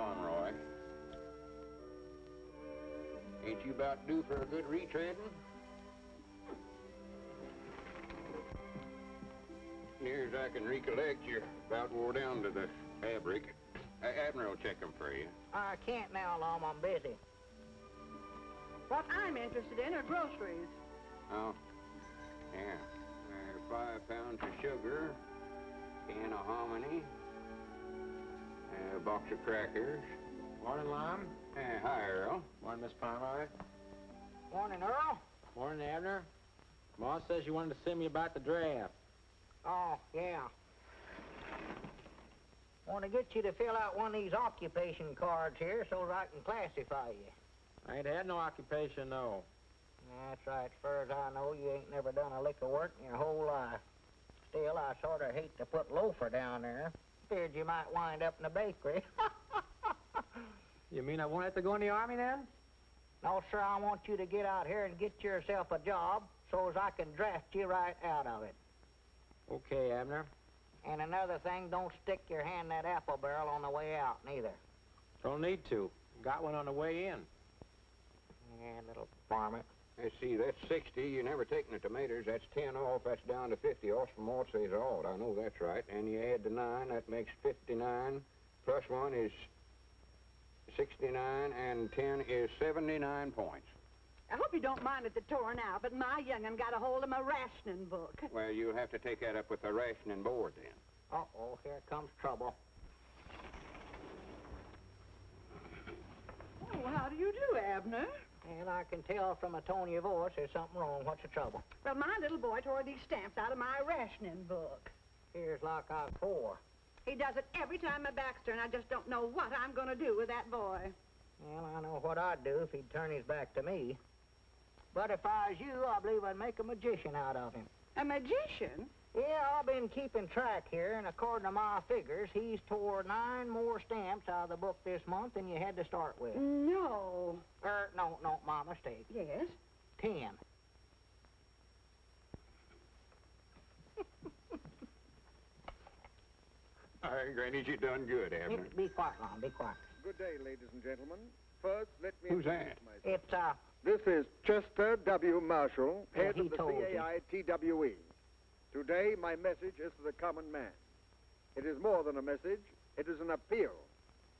on, Roy. Ain't you about due for a good retreading? Near as I can recollect, you're about wore down to the fabric. Abner will check them for you. I can't now, Lum. I'm busy. What I'm interested in are groceries. Oh, yeah. 5 pounds of sugar, can of hominy, a box of crackers. Morning, Lum. Hi, Earl. Morning, Miss Pomeroy. Morning, Earl. Morning, Abner. Ma says you wanted to see me about the draft. Oh, yeah. Want to get you to fill out one of these occupation cards here so that I can classify you. I ain't had no occupation, no. That's right. As far as I know, you ain't never done a lick of work in your whole life. Still, I sort of hate to put loafer down there. Feared you might wind up in the bakery. You mean I won't have to go in the Army then? No, sir, I want you to get out here and get yourself a job so as I can draft you right out of it. Okay, Abner. And another thing, don't stick your hand in that apple barrel on the way out, neither. Don't need to. Got one on the way in. Yeah, little varmint. Let's see, that's 60. You never taken the tomatoes. That's 10 off. That's down to 50 off from what says odd. I know that's right. And you add the 9, that makes 59. Plus 1 is 69, and 10 is 79 points. I hope you don't mind at the tour now, but my young'un got a hold of my rationing book. Well, you'll have to take that up with the rationing board then. Uh-oh, here comes trouble. Oh, how do you do, Abner? And I can tell from the tone of your voice there's something wrong. What's the trouble? Well, my little boy tore these stamps out of my rationing book. Here's like I've 4. He does it every time my back's turned. I just don't know what I'm going to do with that boy. Well, I know what I'd do if he'd turn his back to me. But if I was you, I believe I'd make a magician out of him. A magician? Yeah, I've been keeping track here, and according to my figures, he's tore 9 more stamps out of the book this month than you had to start with. No. No, my mistake. Yes? 10. All right, Granny, you done good, Abner. Be quiet, Lum, be quiet. Good day, ladies and gentlemen. First, let me Who's introduce that? myself. It's, This is Chester W. Marshall, head he of the told you. CAI-TWE. Today, my message is to the common man. It is more than a message. It is an appeal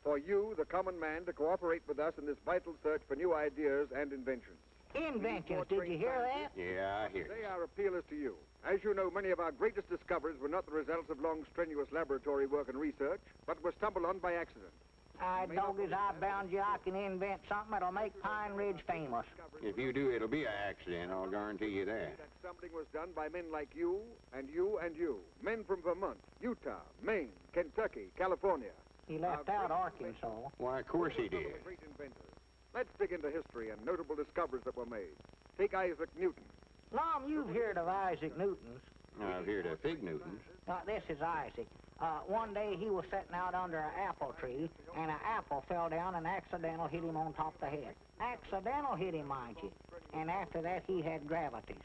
for you, the common man, to cooperate with us in this vital search for new ideas and inventions. inventions. Did you hear that? Yeah, I hear Today, you. our appeal is to you. As you know, many of our greatest discoveries were not the results of long, strenuous laboratory work and research, but were stumbled on by accident. Doggies, I bound you I can invent something that'll make Pine Ridge famous. If you do, it'll be an accident, I'll guarantee you that. That stumbling was done by men like you, and you, and you. Men from Vermont, Utah, Maine, Kentucky, California. He left out Arkansas. Why, of course he Some of the did. great inventors. Let's dig into history and notable discoveries that were made. Take Isaac Newton. Lum, you've heard of Isaac Newton's. I've heard of Fig Newtons. This is Isaac. One day he was sitting out under an apple tree, and an apple fell down and accidental hit him on top of the head. Accidental hit him, mind you. And after that, he had gravities.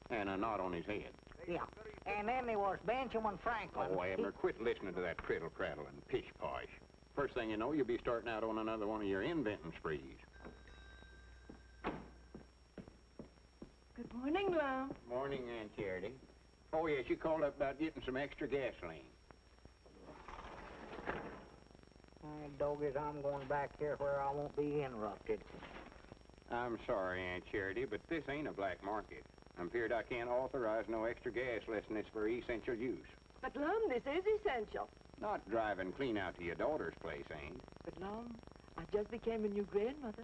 And a knot on his head. Yeah. And then there was Benjamin Franklin. Oh, Abner, quit listening to that criddle-craddle and pish-posh. First thing you know, you'll be starting out on another one of your inventing sprees. Good morning, Lum. Morning, Aunt Charity. Oh, yes, you called up about getting some extra gasoline. Doggies, I'm going back here where I won't be interrupted. I'm sorry, Aunt Charity, but this ain't a black market. I'm feared I can't authorize no extra gas less than it's for essential use. But, Lum, this is essential. Not driving clean out to your daughter's place, ain't. But, Lum, I just became a new grandmother.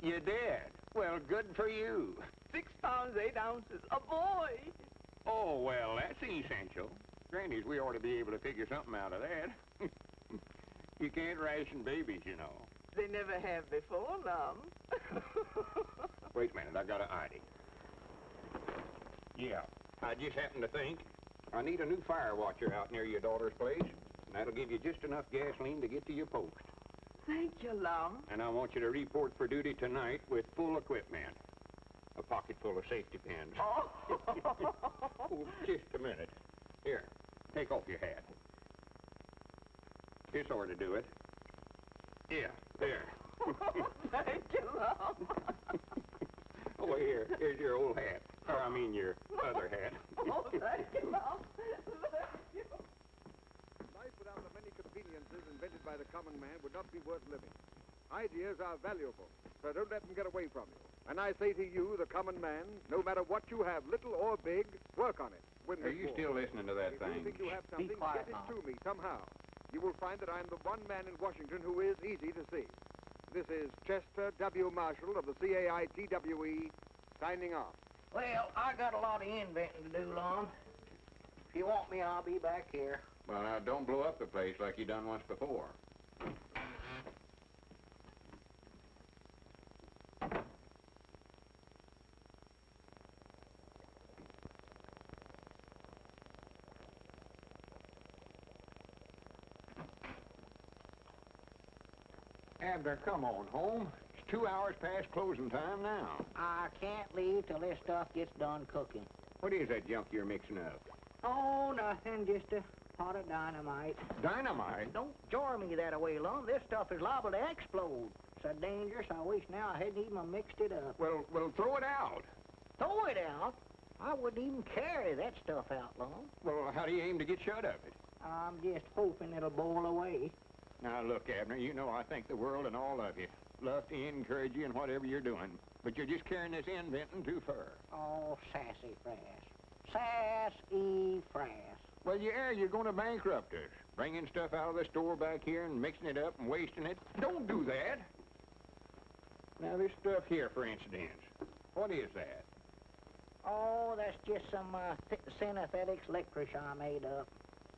You did? Well, good for you. 6 pounds, 8 ounces. A boy! Oh, well, that's essential. Grannies, we ought to be able to figure something out of that. You can't ration babies, you know. They never have before, Lum. Wait a minute, I got an idea. Yeah, I just happened to think I need a new fire watcher out near your daughter's place. And that'll give you just enough gasoline to get to your post. Thank you, Lum. And I want you to report for duty tonight with full equipment. A pocket full of safety pins. Oh. Oh, just a minute. Here, take off your hat. This ought to do it. Yeah, there. Thank you, Lum. Oh, here's your old hat. Or, I mean, your other hat. Oh, thank you, Lum. Thank you. Life without the many conveniences invented by the common man would not be worth living. Ideas are valuable, so don't let them get away from you. And I say to you, the common man, no matter what you have, little or big, work on it. Win Are this you war. still listening to that If you thing? think you have something, quiet get it now. to me somehow. You will find that I'm the one man in Washington who is easy to see. This is Chester W. Marshall of the CAITWE, signing off. Well, I got a lot of inventing to do, Lum. If you want me, I'll be back here. Well, now, don't blow up the place like you done once before. Abner, come on home. It's 2 hours past closing time now. I can't leave till this stuff gets done cooking. What is that junk you're mixing up? Oh, nothing, just a pot of dynamite. Dynamite? Don't jar me that way, Lum. This stuff is liable to explode. So dangerous, I wish now I hadn't even mixed it up. Well, throw it out. Throw it out? I wouldn't even carry that stuff out, Lum. Well, how do you aim to get shut of it? I'm just hoping it'll boil away. Now, look, Abner, you know I think the world and all of you love to encourage you in whatever you're doing, but you're just carrying this inventing too far. Oh, sassy frass. Sassy frass. Well, yeah, you're going to bankrupt us. Bringing stuff out of the store back here and mixing it up and wasting it. Don't do that. Now, this stuff here, for instance, what is that? Oh, that's just some synthetic licorice I made up.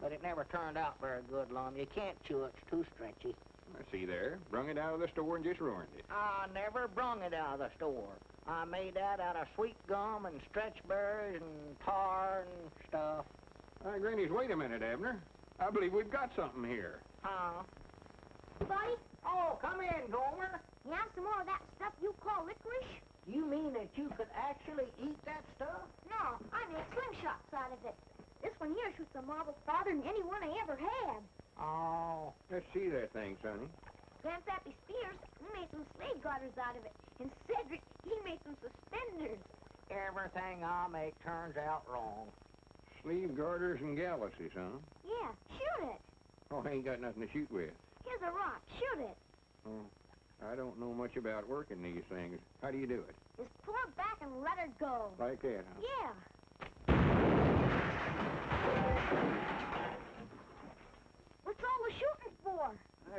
But it never turned out very good, Lum. You can't chew it. It's too stretchy. I see there. Brung it out of the store and just ruined it. I never brung it out of the store. I made that out of sweet gum and stretch berries and tar and stuff. Grannies, wait a minute, Abner. I believe we've got something here. Huh? Buddy, Oh, come in, Gomer. you have some more of that stuff you call licorice? You mean that you could actually eat that stuff? No, I make slingshots out of it. This one here shoots a marble farther than any one I ever had. Oh. Let's see that thing, Sonny. Grandpappy Spears, he made some slave garters out of it. And Cedric, he made some suspenders. Everything I make turns out wrong. Sleeve garters and galaxies, huh? Yeah, shoot it. Oh, I ain't got nothing to shoot with. Here's a rock, shoot it. Oh, I don't know much about working these things. How do you do it? Just pull it back and let her go. Like that, huh? Yeah. What's all the shooting for?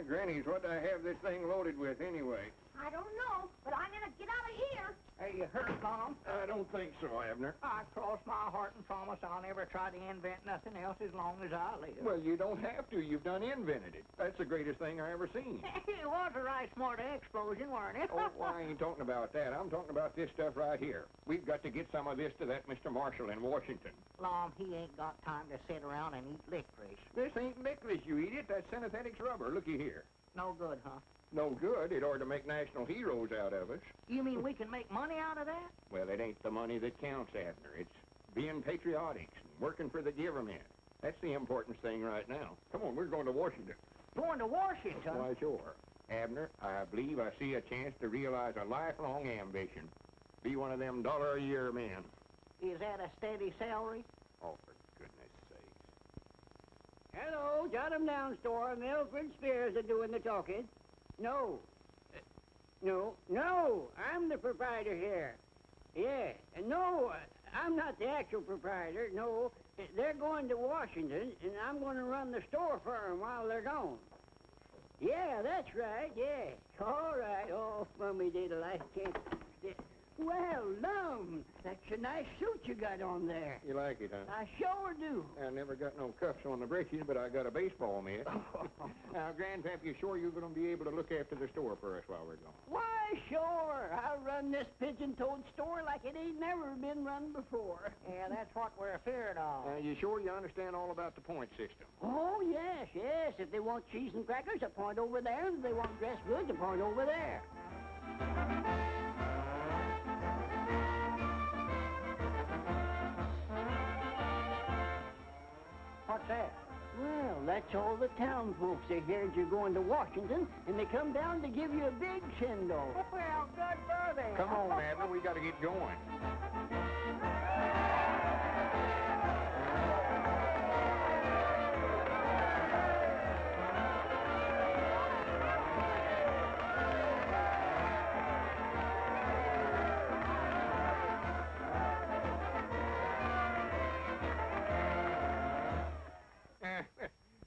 Grannies, what do I have this thing loaded with anyway? I don't know, but I'm gonna get out of here. Are you hurt, Lum? I don't think so, Abner. I cross my heart and promise I'll never try to invent nothing else as long as I live. Well, you don't have to. You've done invented it. That's the greatest thing I ever seen. It was a right smart explosion, weren't it? Oh, well, I ain't talking about that. I'm talking about this stuff right here. We've got to get some of this to that Mr. Marshall in Washington. Lum, he ain't got time to sit around and eat licorice. This ain't licorice, you eat it. That's synthetic rubber. Looky here. No good, huh? No good. It ought to make national heroes out of us. You mean we can make money out of that? Well, it ain't the money that counts, Abner. It's being patriotic and working for the government. That's the important thing right now. Come on, we're going to Washington. Going to Washington? Why, sure. Abner, I believe I see a chance to realize a lifelong ambition. Be one of them $1-a-year men. Is that a steady salary? Oh, for goodness sakes. Hello, Jot 'Em Down store. Milford Spears are doing the talking. No. No, I'm the proprietor here. Yeah, no, I'm not the actual proprietor. No, they're going to Washington, and I'm going to run the store for them while they're gone. Yeah, that's right, yeah. All right, oh, mummy diddle, I can't... Well, Lum, that's a nice suit you got on there. You like it, huh? I sure do. I never got no cuffs on the breeches, but I got a baseball mitt. Now, Grandpap, you sure you're going to be able to look after the store for us while we're gone? Why, sure. I'll run this pigeon-toed store like it ain't never been run before. Yeah, that's what we're feared of. You sure you understand all about the point system? Oh, yes. If they want cheese and crackers, a point over there. And if they want dressed goods, a point over there. What's that? Well, Well, that's all the town folks. They heard you're going to Washington, and they come down to give you a big send-off. Well, good for them. Come on, Abner, we got to get going.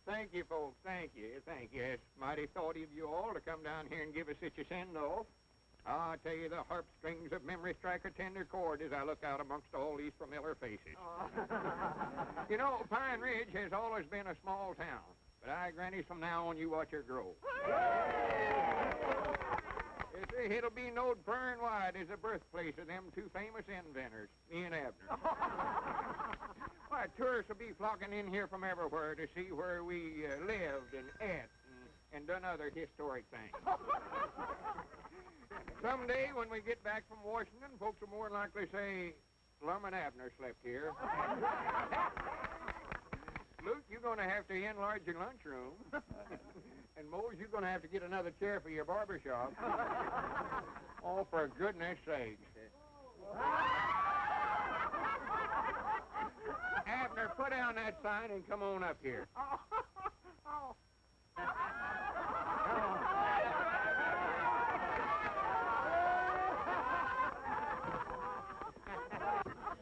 Thank you, folks. Thank you. Thank you. It's mighty thoughty of you all to come down here and give us such a send-off. I tell you, the harp strings of memory strike a tender chord as I look out amongst all these familiar faces. You know, Pine Ridge has always been a small town, but I grant you from now on you watch her grow. It'll be knowed far and wide as the birthplace of them two famous inventors, me and Abner. Why, tourists will be flocking in here from everywhere to see where we lived and ate and done other historic things. Someday, when we get back from Washington, folks will more likely say, Lum and Abner slept here. Luke, you're going to have to enlarge your lunchroom. And Mose, you're going to have to get another chair for your barber shop. Oh, for goodness sake. Abner, put down that sign and come on up here.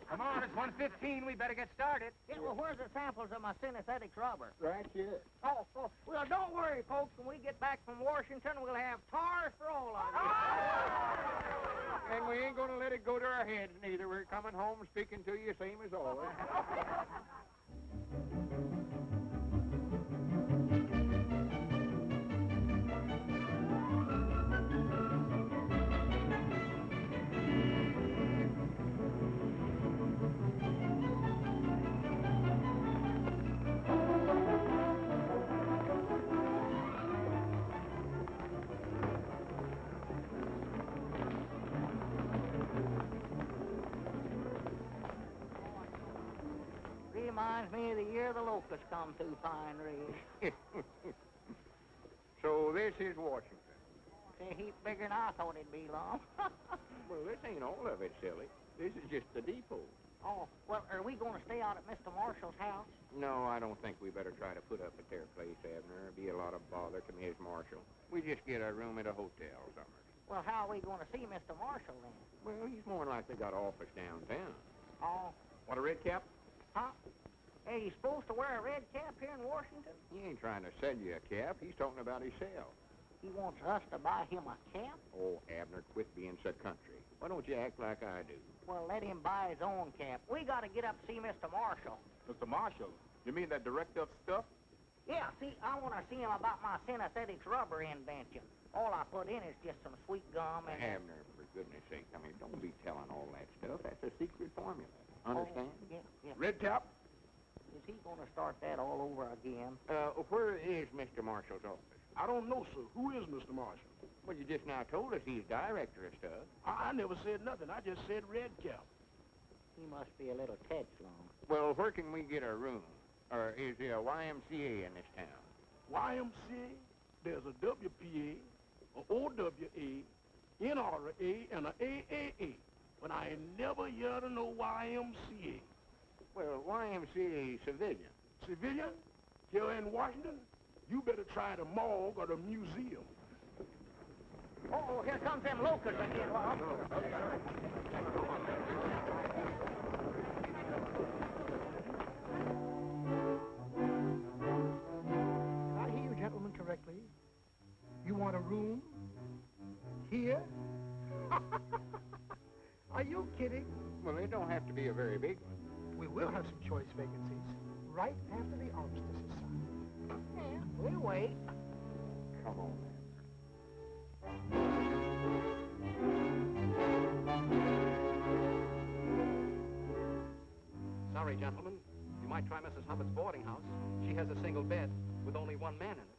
Come on, it's 1:15. We better get started. Yeah, well, where's the samples of my synesthetic rubber? Right here. Oh, well, don't worry, folks. When we get back from Washington, we'll have tars for all of you. And we ain't going to let it go to our heads, neither. We're coming home speaking to you same as always. Reminds me of the year the locusts come through Pine Ridge. So this is Washington. It's a heap bigger than I thought it'd be, Lum. Well, this ain't all of it, silly. This is just the depot. Oh, well, are we going to stay out at Mr. Marshall's house? No, I don't think we better try to put up at their place, Abner. It'd be a lot of bother to Miss Marshall. We just get a room at a hotel somewhere. Well, how are we going to see Mr. Marshall then? Well, he's more than likely got an office downtown. Oh. Want a red cap? Huh? Hey, he's supposed to wear a red cap here in Washington? He ain't trying to sell you a cap. He's talking about himself. He wants us to buy him a cap? Oh, Abner, quit being so country. Why don't you act like I do? Well, let him buy his own cap. We got to get up to see Mr. Marshall. Mr. Marshall? You mean that director of stuff? Yeah, see, I want to see him about my synesthetics rubber invention. All I put in is just some sweet gum and... Abner, for goodness sake, I mean, don't be telling all that stuff. That's a secret formula. Understand? Oh, yeah. Red cap? Is he going to start that all over again? Where is Mr. Marshall's office? I don't know, sir. Who is Mr. Marshall? Well, you just now told us he's director of stuff. I never said nothing. I just said red cap. He must be a little touch long. Well, where can we get a room? Or is there a YMCA in this town? YMCA? There's a WPA, a OWA, NRA, and a AAA. But I ain't never heard of no YMCA. Well, YMCA civilian. Civilian? Here in Washington? You better try the morgue or the museum. Oh, here comes them locusts again, Lum. Did I hear you gentlemen correctly? You want a room? Here? Are you kidding? Well, it don't have to be a very big one. We will have some choice vacancies right after the armistice is signed. Yeah, we'll wait. Come on, Sorry, gentlemen. You might try Mrs. Hubbard's boarding house. She has a single bed with only one man in it.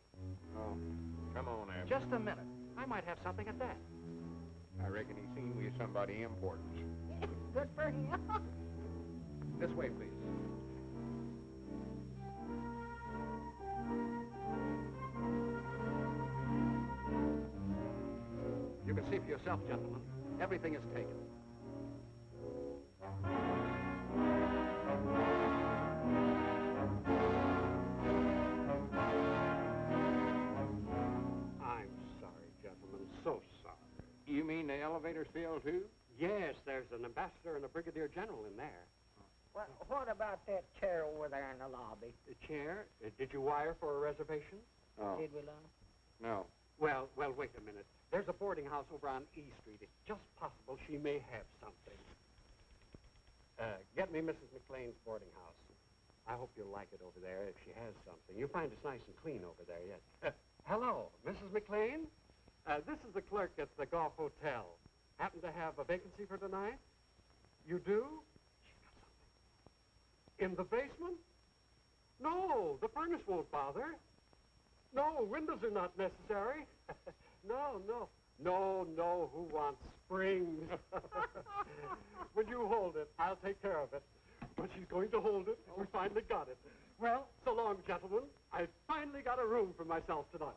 Oh, come on, Abner. Just a minute. I might have something at that. I reckon he's seen we somebody important. Good for him. This way, please. see for yourself, gentlemen. Everything is taken. I'm sorry, gentlemen, so sorry. You mean the elevator's filled, too? Yes, there's an ambassador and a brigadier general in there. Well, what about that chair over there in the lobby? The chair? Did you wire for a reservation? Oh. Did we, Lum? No. Well, wait a minute. There's a boarding house over on E Street. It's just possible she may have something. Get me Mrs. McLean's boarding house. I hope you'll like it over there if she has something. You'll find it's nice and clean over there, yes. Hello, Mrs. McLean? This is the clerk at the Goff Hotel. Happen to have a vacancy for tonight? You do? She's got something. In the basement? No, the furnace won't bother. No, windows are not necessary. No, who wants springs? Will you hold it? I'll take care of it. But she's going to hold it. We finally got it. Well, so long, gentlemen. I finally got a room for myself tonight.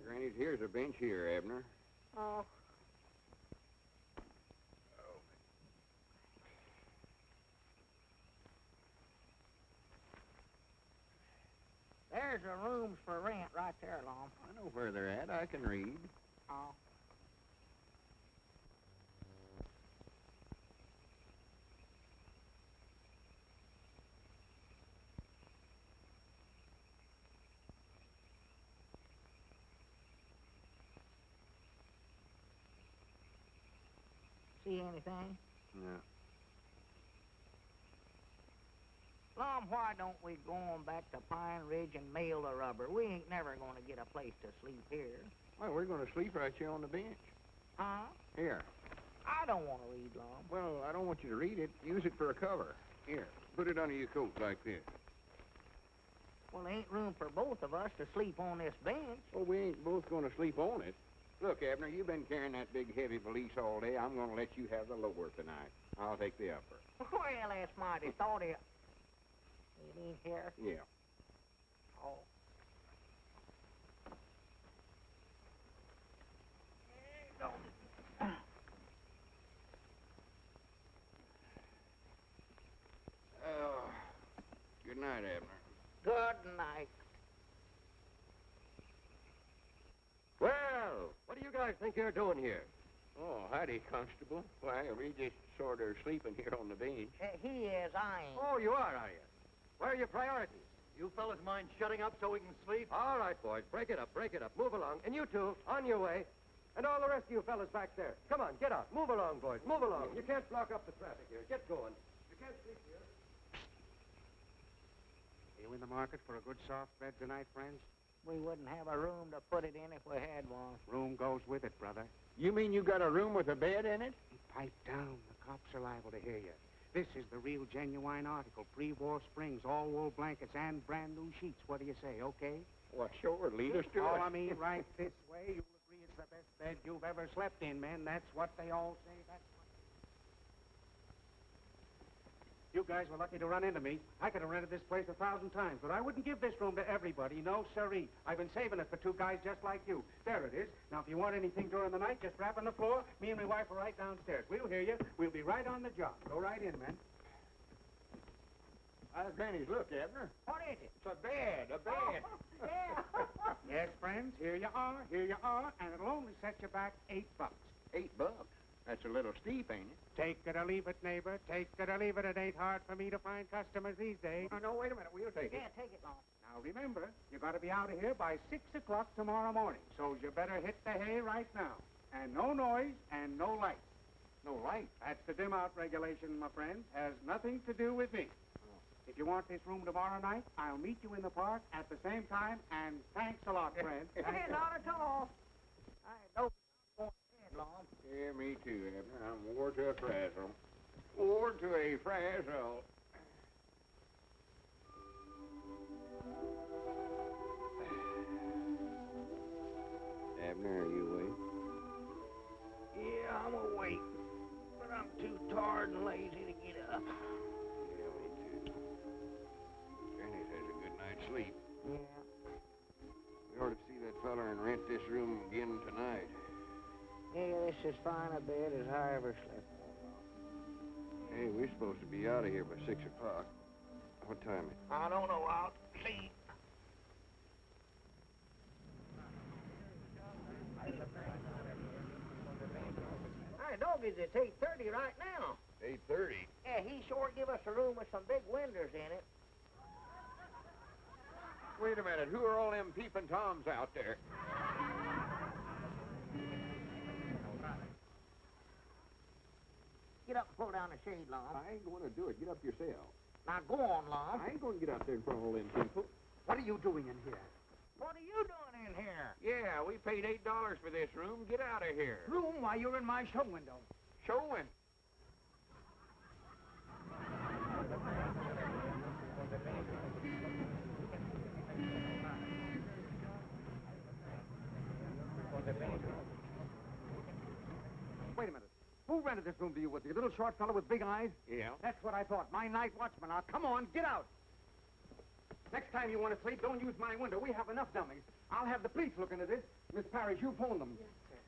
Granny, here's a bench here, Abner. Oh. There's the rooms for rent right there, Lum. I know where they're at. I can read. Oh. See anything? No. Lum, why don't we go on back to Pine Ridge and mail the rubber? We ain't never going to get a place to sleep here. Well, we're going to sleep right here on the bench. Huh? Here. I don't want to read, Lum. Well, I don't want you to read it. Use it for a cover. Here, put it under your coat like this. Well, there ain't room for both of us to sleep on this bench. Well, we ain't both going to sleep on it. Look, Abner, you've been carrying that big, heavy valise all day. I'm going to let you have the lower tonight. I'll take the upper. Well, that's mighty thought of you. You mean here? Yeah. Oh. There you go. Good night, Abner. Good night. Well, what do you guys think you're doing here? Oh, howdy, Constable. Why, we just sort of sleeping here on the bench. He is. I ain't. Oh, you are you? Where are your priorities? You fellas mind shutting up so we can sleep? All right, boys, break it up. Move along. And you two, on your way. And all the rest of you fellas back there. Come on, get up. Move along, boys. Move along. You can't block up the traffic here. Get going. You can't sleep here. Are you in the market for a good soft bed tonight, friends? We wouldn't have a room to put it in if we had one. Room goes with it, brother. You mean you got a room with a bed in it? Pipe down. The cops are liable to hear you. This is the real genuine article. Pre-war springs, all wool blankets, and brand new sheets. What do you say, okay? Well, sure. Lead us to it. Oh, I mean, right this way. You'll agree it's the best bed you've ever slept in, men. That's what they all say. That's what... You guys were lucky to run into me. I could have rented this place 1,000 times, but I wouldn't give this room to everybody. No, sirree. I've been saving it for two guys just like you. There it is. Now, if you want anything during the night, just rap on the floor. Me and my wife are right downstairs. We'll hear you. We'll be right on the job. Go right in, men. Granny's, look, Abner. What is it? It's a bed. Oh, yeah. Yes, friends, here you are, and it'll only set you back $8. $8? That's a little steep, ain't it? Take it or leave it, neighbor. Take it or leave it. It ain't hard for me to find customers these days. Oh, no, wait a minute. We'll take it. Yeah, take it, Lum. Now, remember, you got to be out of here by 6 o'clock tomorrow morning, so you better hit the hay right now. And no noise and no light. No light? That's the dim-out regulation, my friends. Has nothing to do with me. Oh. If you want this room tomorrow night, I'll meet you in the park at the same time, and thanks a lot, friends. Not at all. I don't want to Lum. Yeah, me too, Abner. I'm wore to a frazzle. Wore to a frazzle. Abner, are you awake? Yeah, I'm awake, but I'm too tired and lazy to get up. $1 and rent this room again tonight. Yeah, this is fine a bed as I ever slept on. Hey, we're supposed to be out of here by 6 o'clock. What time is it? I don't know. I'll see. Hey, doggies, it's 8:30 right now. 8:30. Yeah, he sure give us a room with some big windows in it. Wait a minute. Who are all them peeping toms out there? Get up and pull down the shade, Lum. I ain't going to do it. Get up yourself. Now, go on, Lum. I ain't going to get out there in front of all them people. What are you doing in here? What are you doing in here? Yeah, we paid $8 for this room. Get out of here. Room? Why, you're in my show window. Showing. Wait a minute. Who rented this room to you? Was the little short fellow with big eyes? Yeah. That's what I thought. My night watchman. Now, come on, get out. Next time you want to sleep, don't use my window. We have enough dummies. I'll have the police look into this. Miss Parrish, you phone them. Yes, sir.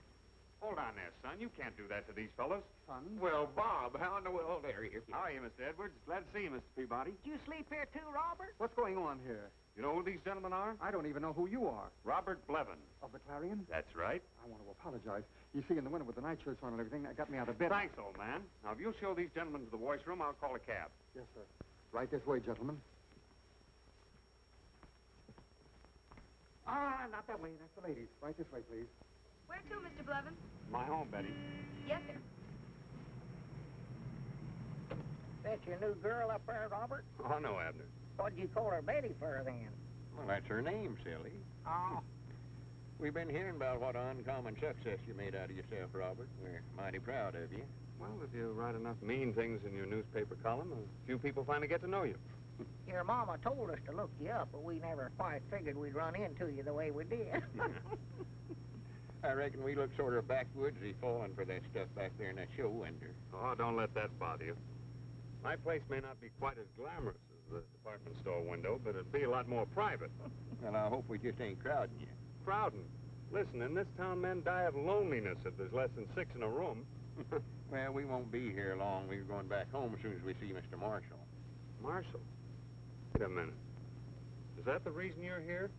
Hold on there, son. You can't do that to these fellows. Son? Well, Bob, how in the world are you? How are you, Mr. Edwards? Glad to see you, Mr. Peabody. Did you sleep here too, Robert? What's going on here? You know who these gentlemen are? I don't even know who you are. Robert Blevin. Of the Clarion? That's right. I want to apologize. You see, in the winter with the night shirts on and everything, that got me out of bed. Thanks, old man. Now, if you'll show these gentlemen to the voice room, I'll call a cab. Yes, sir. Right this way, gentlemen. Ah, not that way. That's the ladies. Right this way, please. Where to, Mr. Blevin? My home, Betty. Yes, sir. That's your new girl up there, Robert? Oh, no, Abner. What'd you call her Betty for, then? Well, that's her name, silly. Oh. We've been hearing about what uncommon success you made out of yourself, Robert. We're mighty proud of you. Well, if you write enough mean things in your newspaper column, a few people finally get to know you. Your mama told us to look you up, but we never quite figured we'd run into you the way we did. I reckon we look sort of backwoodsy falling for that stuff back there in that show window. Oh, don't let that bother you. My place may not be quite as glamorous as the department store window, but it'd be a lot more private. Well, I hope we just ain't crowding you. Crowding? Listen, in this town, men die of loneliness if there's less than 6 in a room. Well, we won't be here long. We're going back home as soon as we see Mr. Marshall. Marshall? Wait a minute. Is that the reason you're here?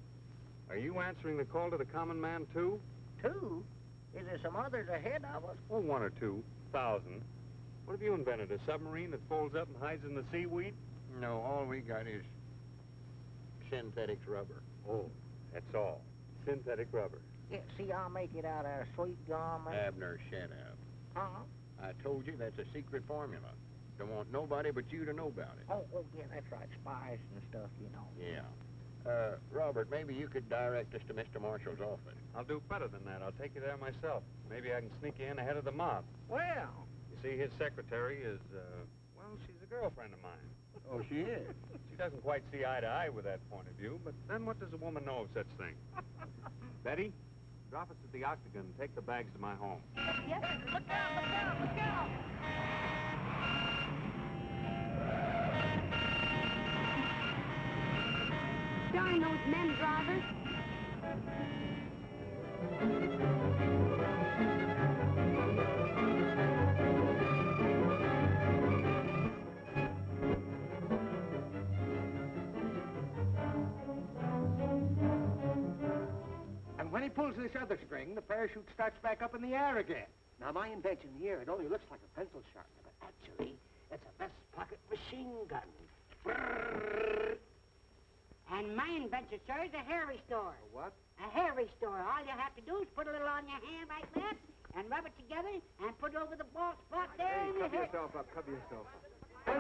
Are you answering the call to the common man, too? Two? Is there some others ahead of us? Oh, 1 or 2,000. What have you invented, a submarine that folds up and hides in the seaweed? No, all we got is synthetic rubber. Oh, that's all. Synthetic rubber. Yeah, see, I'll make it out of sweet gum and... Abner, shut up. Huh? I told you that's a secret formula. Don't want nobody but you to know about it. Oh, yeah, that's right. Spies and stuff, you know. Yeah. Robert, maybe you could direct us to Mr. Marshall's office. I'll do better than that. I'll take you there myself. Maybe I can sneak you in ahead of the mob. Well... You see, his secretary is, well, she's a girlfriend of mine. Oh, she is? She doesn't quite see eye to eye with that point of view, but then what does a woman know of such things? Betty, drop us at the Octagon and take the bags to my home. Yes, sir. Look out, look out, look out! Darn those men drivers. And when he pulls this other string, the parachute starts back up in the air again. Now, my invention here, it only looks like a pencil sharpener, but actually, it's a vest pocket machine gun. Brrr. And my invention, sir, is a hair restore. A what? A hair restore. All you have to do is put a little on your hand like that, and rub it together, and put it over the bald spot there. Hey, in the cover hair. yourself up, cover yourself up. There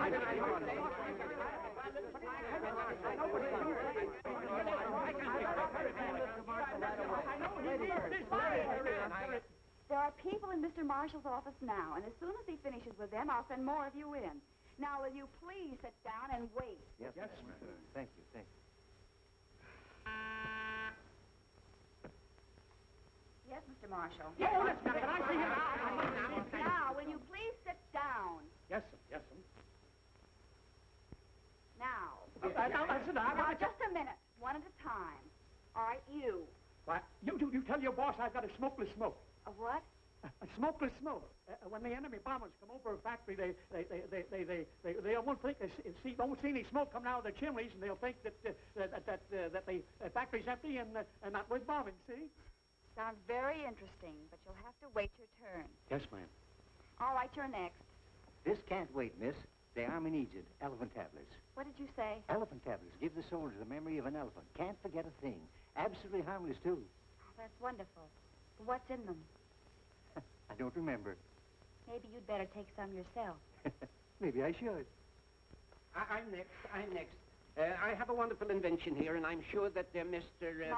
are people in Mr. Marshall's office now, and as soon as he finishes with them, I'll send more of you in. Now, will you please sit down and wait? Yes, ma'am. Thank you, thank you. Yes, Mr. Marshall. Yes, Can I see him? Now, will you please sit down? Yes, sir. Yes, sir. Now. Now, listen, Now, just a minute. One at a time. All right, you. Why, you tell your boss I've got a smokeless smoke. A what? A smokeless smoke. When the enemy bombers come over a factory, they won't think won't see any smoke coming out of the chimneys, and they'll think that the factory's empty and not worth bombing. See? Sounds very interesting, but you'll have to wait your turn. Yes, ma'am. All right, you're next. This can't wait, miss. The army needs it. Elephant tablets. What did you say? Elephant tablets. Give the soldier the memory of an elephant. Can't forget a thing. Absolutely harmless, too. Oh, that's wonderful. What's in them? I don't remember. Maybe you'd better take some yourself. Maybe I should. I'm next. I have a wonderful invention here, and I'm sure that Mr.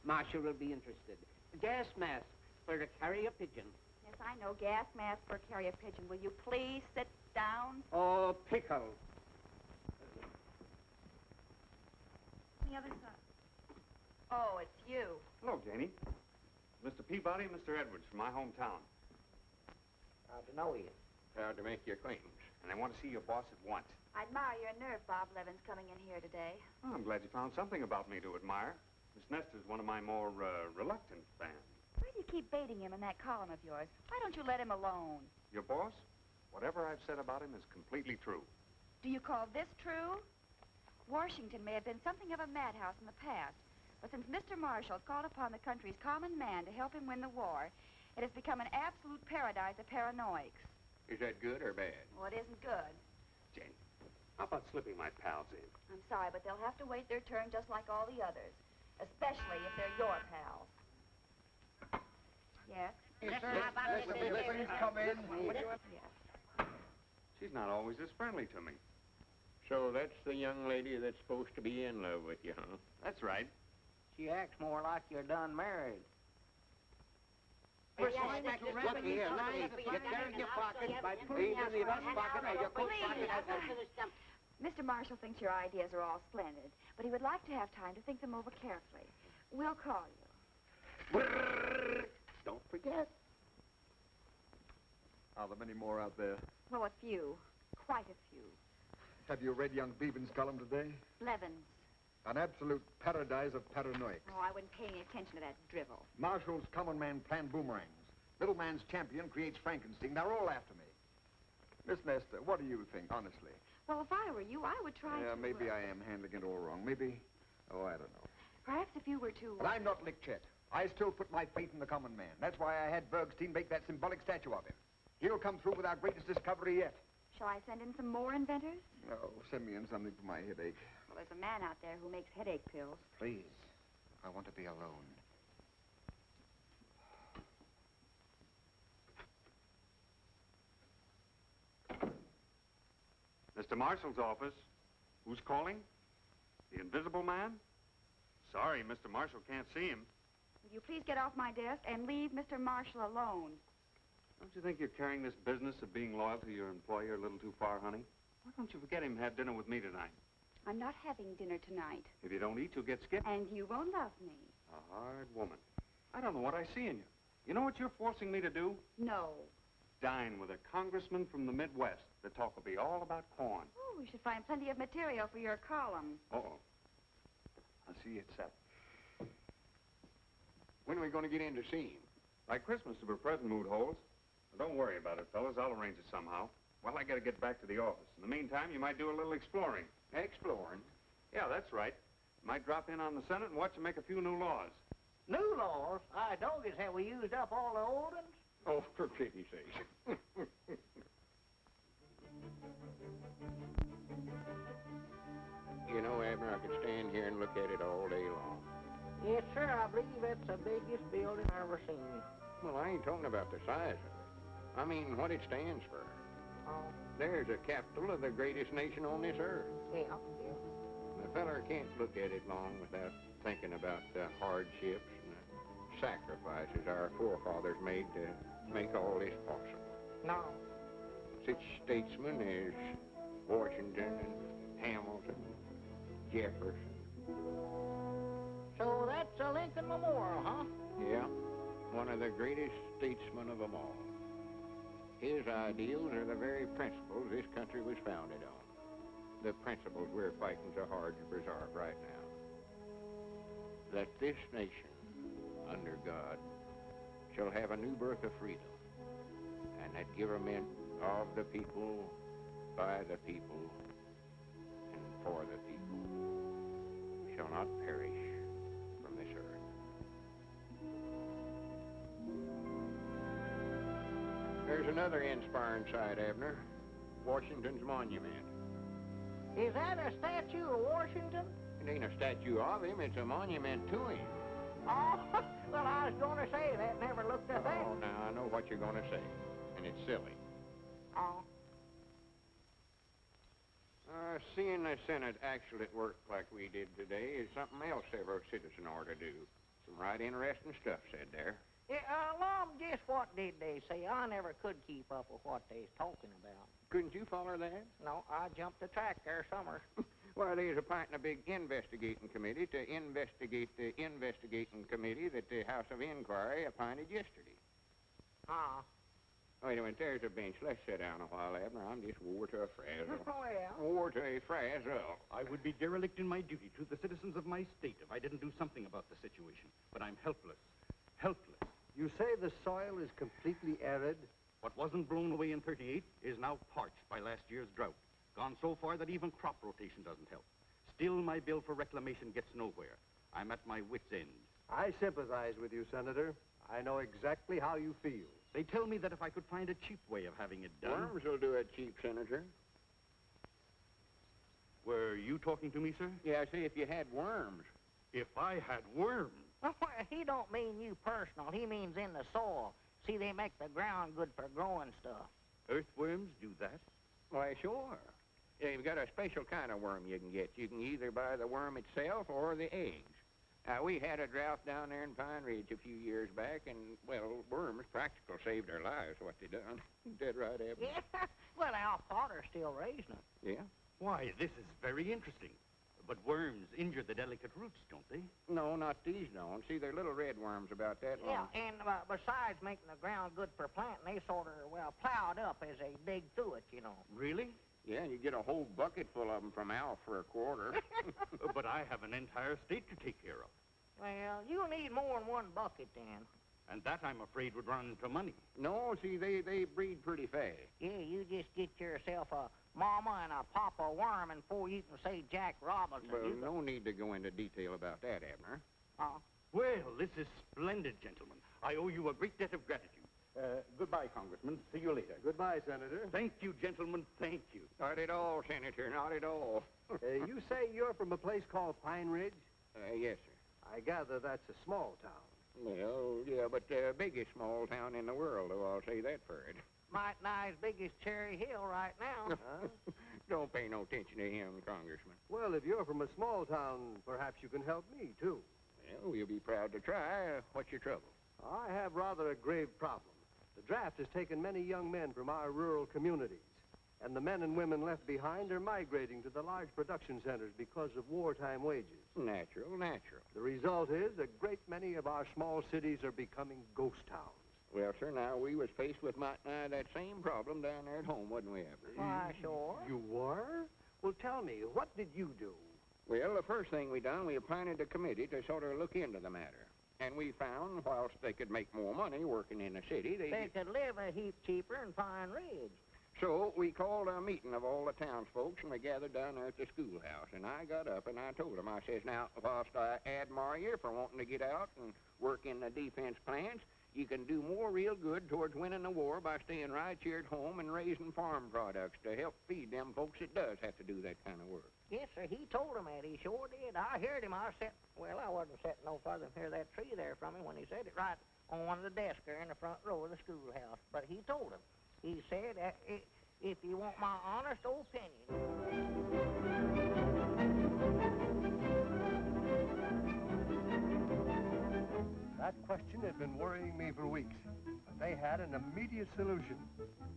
Marshall will be interested. Gas mask for to carry a pigeon. Yes, I know. Gas mask for carry a pigeon. Will you please sit down? Oh, pickle. The other side. Oh, it's you. Hello, Janie. Mr. Peabody and Mr. Edwards from my hometown. Proud to know you. Proud to make your acquaintance. And they want to see your boss at once. I admire your nerve, Bob Levin's coming in here today. Oh, I'm glad you found something about me to admire. Miss Nestor's one of my more reluctant fans. Why do you keep baiting him in that column of yours? Why don't you let him alone? Your boss? Whatever I've said about him is completely true. Do you call this true? Washington may have been something of a madhouse in the past, but since Mr. Marshall called upon the country's common man to help him win the war, it has become an absolute paradise of paranoics. Is that good or bad? Well, it isn't good. Janie, how about slipping my pals in? I'm sorry, but they'll have to wait their turn just like all the others, especially if they're your pals. Yes? Yes, sir. Please come in. Yes. She's not always this friendly to me. So that's the young lady that's supposed to be in love with you, huh? That's right. She acts more like you're done married. Look here, you carry your pocket by putting it in the vest pocket or your coat pocket. Mr. Marshall thinks your ideas are all splendid, but he would like to have time to think them over carefully. We'll call you. Don't forget. Are there many more out there? Well, a few. Quite a few. Have you read young Beevan's column today? Levin's. An absolute paradise of paranoics. Oh, I wouldn't pay any attention to that drivel. Marshall's common man planned boomerangs. Little man's champion creates Frankenstein. They're all after me. Miss Nestor, what do you think, honestly? Well, if I were you, I would try to... Maybe I am handling it all wrong. Maybe... Oh, I don't know. Perhaps if you were to... But I'm not Lickchet. I still put my faith in the common man. That's why I had Bergstein make that symbolic statue of him. He'll come through with our greatest discovery yet. Shall I send in some more inventors? No, send me in something for my headache. Well, there's a man out there who makes headache pills. Please. I want to be alone. Mr. Marshall's office. Who's calling? The Invisible Man? Sorry, Mr. Marshall can't see him. Will you please get off my desk and leave Mr. Marshall alone? Don't you think you're carrying this business of being loyal to your employer a little too far, honey? Why don't you forget him and have dinner with me tonight? I'm not having dinner tonight. If you don't eat, you'll get skipped. And you won't love me. A hard woman. I don't know what I see in you. You know what you're forcing me to do? No. Dine with a congressman from the Midwest. The talk will be all about corn. Oh, we should find plenty of material for your column. Uh-oh. I'll see you at 7. When are we going to get in to see him? By Christmas, if a present mood holds. Well, don't worry about it, fellas. I'll arrange it somehow. Well, I got to get back to the office. In the meantime, you might do a little exploring. Exploring? Yeah, that's right. You might drop in on the Senate and watch them make a few new laws. New laws? Doggies, have we used up all the old ones? Oh, for pity's sake. You know, Abner, I could stand here and look at it all day long. Yes, sir, I believe it's the biggest building I've ever seen. Well, I ain't talking about the size of it. I mean what it stands for. Oh. There's a capital of the greatest nation on this earth. Yeah. The feller can't look at it long without thinking about the hardships and the sacrifices our forefathers made to make all this possible. No. Such statesmen as Washington and Hamilton, Jefferson. So that's a Lincoln Memorial, huh? Yeah, one of the greatest statesmen of them all. His ideals are the very principles this country was founded on. The principles we're fighting so hard to preserve right now. That this nation under God, shall have a new birth of freedom, and that government of the people, by the people, and for the people, shall not perish from this earth. There's another inspiring sight, Abner. Washington's monument. Is that a statue of Washington? It ain't a statue of him, it's a monument to him. Oh, well, I was going to say that. Never looked at that. Oh, now I know what you're going to say, and it's silly. Oh. Seeing the Senate actually at work like we did today is something else every citizen ought to do. Some right interesting stuff said there. Yeah, Lum, just what did they say? I never could keep up with what they was talking about. Couldn't you follow that? No, I jumped the track there somewhere. Well, they's appointing a big investigating committee to investigate the investigating committee that the House of Inquiry appointed yesterday. Ah. Wait a minute, there's a bench. Let's sit down a while, Abner. I'm just wore to a frazzle. Well. Wore to a frazzle. I would be derelict in my duty to the citizens of my state if I didn't do something about the situation. But I'm helpless. Helpless. You say the soil is completely arid? What wasn't blown away in 38 is now parched by last year's drought. Gone so far that even crop rotation doesn't help. Still, my bill for reclamation gets nowhere. I'm at my wit's end. I sympathize with you, Senator. I know exactly how you feel. They tell me that if I could find a cheap way of having it done... Worms will do it cheap, Senator. Were you talking to me, sir? Yeah, see, if you had worms. If I had worms? Well, he don't mean you personal. He means in the soil. See, they make the ground good for growing stuff. Earthworms do that? Why, sure. Yeah, you've got a special kind of worm you can get. You can either buy the worm itself or the eggs. We had a drought down there in Pine Ridge a few years back, and, well, worms practical saved our lives, what they done. Dead right, Abner. Yeah, well, our father's still raising it. Yeah? Why, this is very interesting. But worms injure the delicate roots, don't they? No, not these don't. See, they're little red worms about that long. Yeah, and besides making the ground good for planting, they sort of, well, plowed up as they dig through it, you know. Really? Yeah, you get a whole bucket full of them from Al for a quarter. But I have an entire state to take care of. Well, you'll need more than one bucket, then. And that, I'm afraid, would run into money. No, see, they breed pretty fast. Yeah, you just get yourself a mama and a papa worm, and before you can say Jack Robinson... Well, no need to go into detail about that, Abner. Well, this is splendid, gentlemen. I owe you a great debt of gratitude. Goodbye, Congressman. See you later. Goodbye, Senator. Thank you, gentlemen. Thank you. Not at all, Senator. Not at all. You say you're from a place called Pine Ridge? Yes, sir. I gather that's a small town. Well, yeah, but the biggest small town in the world, though, I'll say that for it. Might nigh as big as Cherry Hill right now. Don't pay no attention to him, Congressman. Well, if you're from a small town, perhaps you can help me, too. Well, we'll be proud to try. What's your trouble? I have rather a grave problem. The draft has taken many young men from our rural communities, and the men and women left behind are migrating to the large production centers because of wartime wages. Natural. The result is a great many of our small cities are becoming ghost towns. Well, sir, now, we was faced with that same problem down there at home, wasn't we, Abner? Why, sure. You were? Well, tell me, what did you do? Well, the first thing we done, we appointed a committee to sort of look into the matter. And we found, whilst they could make more money working in the city, they could live a heap cheaper in Pine Ridge. So we called a meeting of all the townsfolk, and we gathered down there at the schoolhouse. And I got up and I told them, I says, now, whilst I admire you for wanting to get out and work in the defense plants, you can do more real good towards winning the war by staying right here at home and raising farm products to help feed them folks that does have to do that kind of work. Yes, sir, he told him that. He sure did. I heard him. I wasn't sitting no farther than here that tree there from him when he said it right on one of the desks there in the front row of the schoolhouse. But he told him. He said, if you want my honest opinion... That question had been worrying me for weeks, but they had an immediate solution.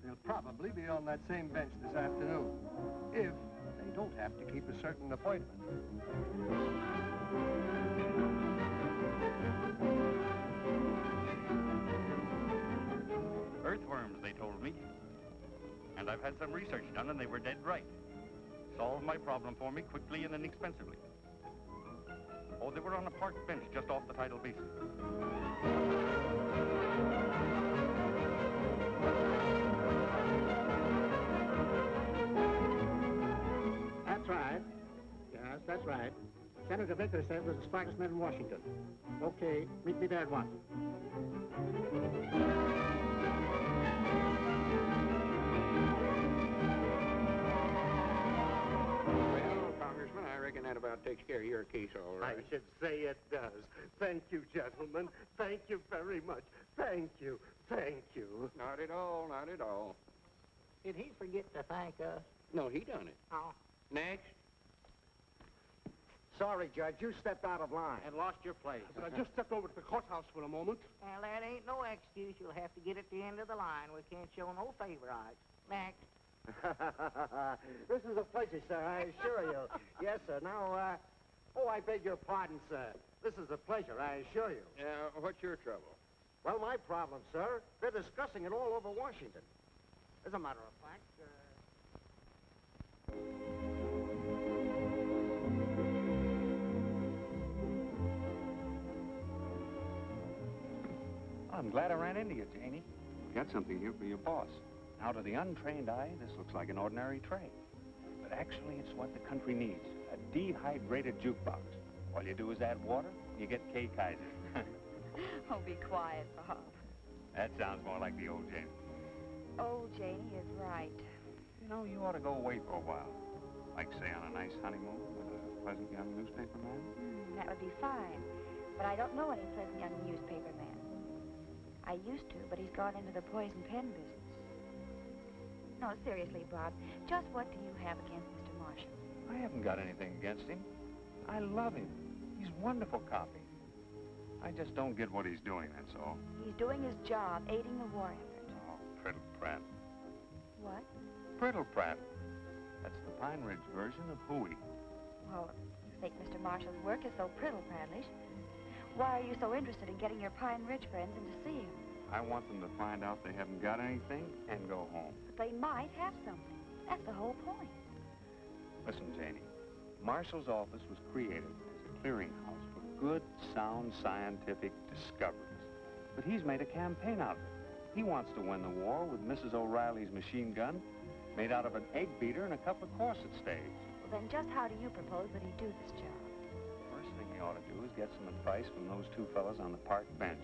They'll probably be on that same bench this afternoon, if they don't have to keep a certain appointment. Earthworms, they told me. And I've had some research done, and they were dead right. Solved my problem for me quickly and inexpensively. Oh, they were on a park bench just off the tidal basin. That's right. Yes, that's right. Senator Vickers said was the smartest man in Washington. Okay, meet me there at once. Well, Congressman, I reckon that about takes care of your case all right. I should say it does. Thank you, gentlemen. Thank you very much. Thank you. Thank you. Not at all, not at all. Did he forget to thank us? No, he done it. Oh. Next. Sorry, Judge, you stepped out of line. And lost your place. I just stepped over to the courthouse for a moment. Well, that ain't no excuse. You'll have to get at the end of the line. We can't show no favorites. Next. This is a pleasure, sir, I assure you. Yes, sir. Now, I beg your pardon, sir. This is a pleasure, I assure you. What's your trouble? Well, my problem, sir, they're discussing it all over Washington. As a matter of fact, I'm glad I ran into you, Janie. We got something here for your boss. Now, to the untrained eye, this looks like an ordinary tray. But actually, it's what the country needs, a dehydrated jukebox. All you do is add water, and you get K. Kaiser. Oh, be quiet, Bob. That sounds more like the old Janie. Old Janie is right. You know, you ought to go away for a while. Like, say, on a nice honeymoon with a pleasant young newspaper man. That would be fine. But I don't know any pleasant young newspaper man. I used to, but he's gone into the poison pen business. No, seriously, Bob, just what do you have against Mr. Marshall? I haven't got anything against him. I love him. He's wonderful copy. I just don't get what he's doing, that's all. He's doing his job, aiding the war effort. Oh, Priddle Pratt. What? Priddle Pratt. That's the Pine Ridge version of hooey. Well, you think Mr. Marshall's work is so priddle-prattlish. Why are you so interested in getting your Pine Ridge friends in to see him? I want them to find out they haven't got anything and go home. But they might have something. That's the whole point. Listen, Janie, Marshall's office was created as a clearinghouse for good, sound scientific discoveries. But he's made a campaign out of it. He wants to win the war with Mrs. O'Reilly's machine gun made out of an egg beater and a couple of corset staves. Well, then just how do you propose that he do this job? First thing he ought to do is get some advice from those two fellas on the park bench.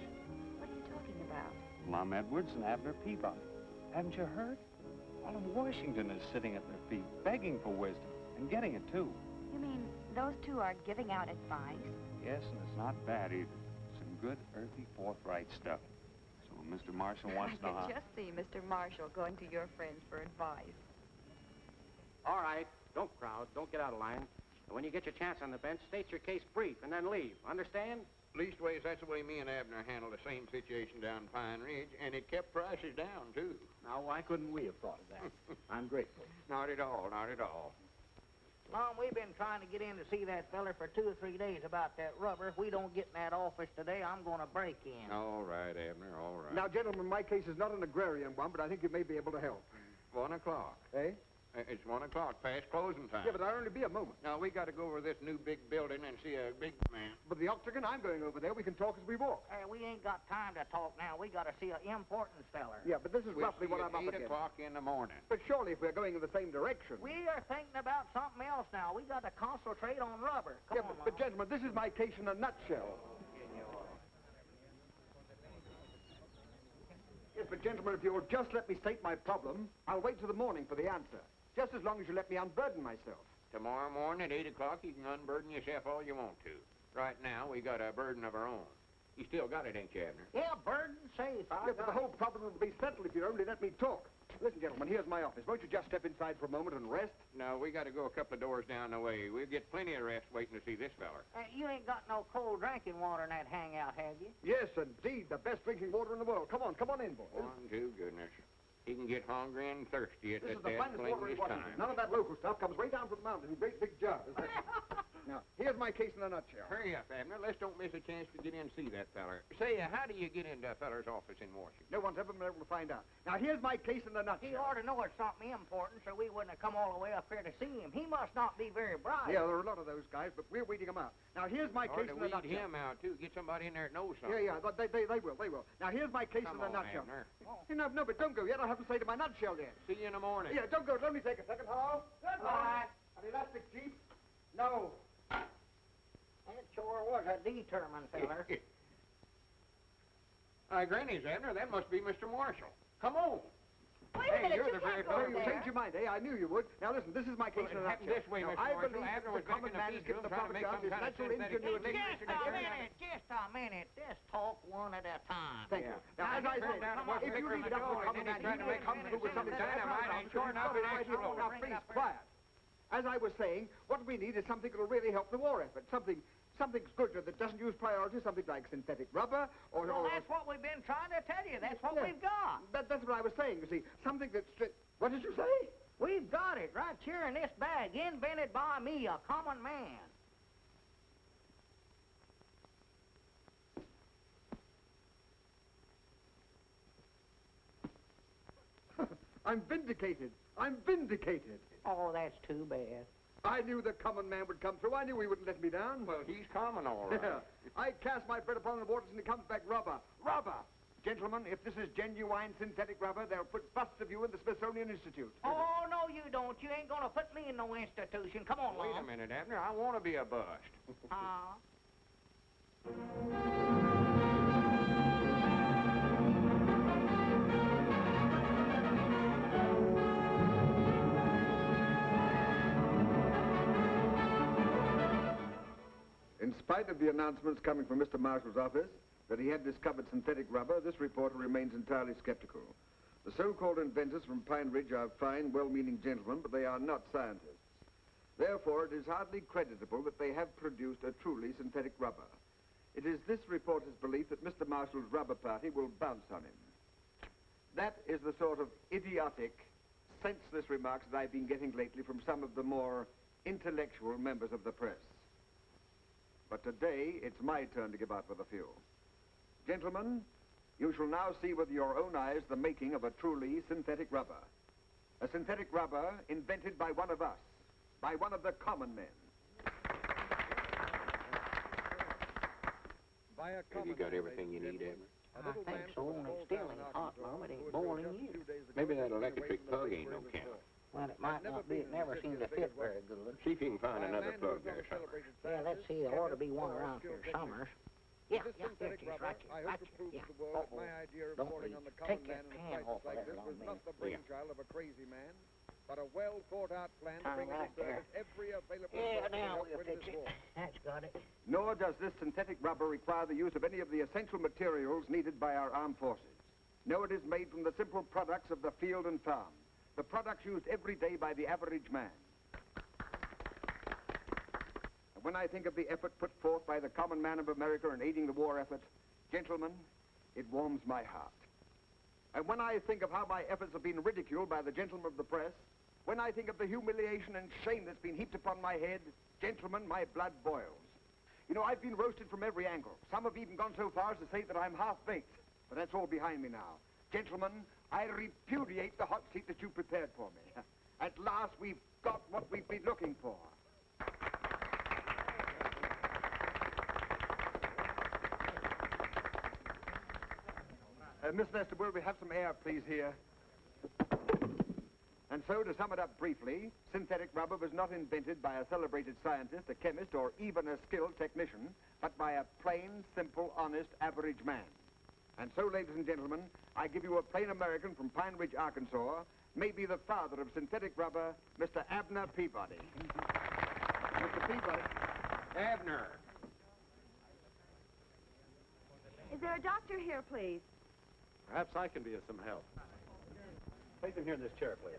What are you talking about? Lum Edwards and Abner Peabody. Haven't you heard? All of Washington is sitting at their feet, begging for wisdom, and getting it, too. You mean those two are giving out advice? Yes, and it's not bad, either. Some good, earthy, forthright stuff. So when Mr. Marshall wants to know I how... could just see Mr. Marshall going to your friends for advice. All right, don't crowd, don't get out of line. And when you get your chance on the bench, state your case brief and then leave. Understand? Leastways, that's the way me and Abner handled the same situation down Pine Ridge, and it kept prices down, too. Now, why couldn't we have thought of that? I'm grateful. Not at all, not at all. Mom, we've been trying to get in to see that feller for 2 or 3 days about that rubber. If we don't get in that office today, I'm going to break in. All right, Abner, all right. Now, gentlemen, my case is not an agrarian one, but I think you may be able to help. 1 o'clock. Eh? It's 1 o'clock, past closing time. Yeah, but I'll only be a moment. Now, we got to go over this new big building and see a big man. But the octagon, I'm going over there. We can talk as we walk. Hey, we ain't got time to talk now. We got to see an important feller. Yeah, but this is We'll roughly see what you I'm up at 8 against. o'clock in the morning. But surely if we're going in the same direction. We are thinking about something else now. We got to concentrate on rubber. Come on, but gentlemen, this is my case in a nutshell. Yes, but gentlemen, if you'll just let me state my problem, I'll wait till the morning for the answer. Just as long as you let me unburden myself. Tomorrow morning at 8 o'clock, you can unburden yourself all you want to. Right now, we got a burden of our own. You still got it, ain't you, Abner? Yeah, burden safe. Yeah, but the whole problem will be settled if you only let me talk. Listen, gentlemen, here's my office. Won't you just step inside for a moment and rest? No, we got to go a couple of doors down the way. We'll get plenty of rest waiting to see this feller. You ain't got no cold drinking water in that hangout, have you? Yes, indeed. The best drinking water in the world. Come on in, boys. One, two, goodness. He can get hungry and thirsty at This is that the finest water in this Washington. time. None of that local stuff comes way down from the mountain in great big jars. Now, here's my case in a nutshell. Hurry up, Abner. Let's don't miss a chance to get in and see that feller. Say, how do you get into a feller's office in Washington? No one's ever been able to find out. Now, here's my case in a nutshell. He ought to know it's something important, so we wouldn't have come all the way up here to see him. He must not be very bright. Yeah, there are a lot of those guys, but we're weeding them out. Now, here's my case in a nutshell. Weed him out, too. Get somebody in there that knows something. Yeah, they will. Now, here's my case in a nutshell. Abner. No, but don't go yet. I haven't say to my nutshell yet. See you in the morning. Yeah, don't go. Let me take a second. Hello? Goodbye. An elastic jeep? No. That sure was a determined feller. Granny's, Abner. That must be Mr. Marshall. Come on. Wait a minute, you're you the very can't go fellow. You changed your mind, eh? I knew you would. Now, listen, this is my case in a happened nutshell. this way, Now, Mr. I Marshall. believe Abner that was the back common in the man field is given the trying to proper make job, some his kind of natural synthetic ingenuity. Just a minute. Just talk one at a time. Thank you. Now, as I said, if you leave it up to the common man, he may come through with something dynamite and sure enough it explodes. Now, please, quiet. As I was saying, what we need is something that will really help the war effort. Something good that doesn't use priority, something like synthetic rubber or... Well, that's what we've been trying to tell you. That's what we've got. That's what I was saying, you see. Something that's... What did you say? We've got it right here in this bag, invented by me, a common man. I'm vindicated. I'm vindicated. Oh, that's too bad. I knew the common man would come through. I knew he wouldn't let me down. Well, he's common, all right. Yeah. I cast my bread upon the waters and it comes back rubber. Rubber! Gentlemen, if this is genuine synthetic rubber, they'll put busts of you in the Smithsonian Institute. Oh, no, you don't. You ain't gonna put me in no institution. Come on, Wait a Lum. minute, Abner. I want to be a bust. In spite of the announcements coming from Mr. Marshall's office that he had discovered synthetic rubber, this reporter remains entirely skeptical. The so-called inventors from Pine Ridge are fine, well-meaning gentlemen, but they are not scientists. Therefore, it is hardly creditable that they have produced a truly synthetic rubber. It is this reporter's belief that Mr. Marshall's rubber party will bounce on him. That is the sort of idiotic, senseless remarks that I've been getting lately from some of the more intellectual members of the press. But today, it's my turn to give out with a few. Gentlemen, you shall now see with your own eyes the making of a truly synthetic rubber. A synthetic rubber invented by one of us, by one of the common men. Have you got everything you need, Abner? I think so, and it's still ain't hot, Lum. It ain't boiling yet. Maybe that electric plug ain't no count. Well, it might not be. It never seemed to fit very good. See if you can find another plug there somewhere. Yeah, let's see. There ought to be one around here somewhere. Yeah, here it is, right here, right here. Yeah. Don't leave. Take that pan off of there, Lum, man. Brainchild of a crazy man, but a well-thought-out plan to bring right into service every available Yeah, source now of help we'll in fix this it. war. That's got it. Nor does this synthetic rubber require the use of any of the essential materials needed by our armed forces. No, it is made from the simple products of the field and farm, the products used every day by the average man. And when I think of the effort put forth by the common man of America in aiding the war effort, gentlemen, it warms my heart. And when I think of how my efforts have been ridiculed by the gentlemen of the press, when I think of the humiliation and shame that's been heaped upon my head, gentlemen, my blood boils. You know, I've been roasted from every angle. Some have even gone so far as to say that I'm half-baked. But that's all behind me now. Gentlemen, I repudiate the hot seat that you prepared for me. At last, we've got what we've been looking for. Miss Lester, will we have some air, please, here? And so, to sum it up briefly, synthetic rubber was not invented by a celebrated scientist, a chemist, or even a skilled technician, but by a plain, simple, honest, average man. And so, ladies and gentlemen, I give you a plain American from Pine Ridge, Arkansas, maybe the father of synthetic rubber, Mr. Abner Peabody. Mr. Peabody. Abner. Is there a doctor here, please? Perhaps I can be of some help. Place him here in this chair, please.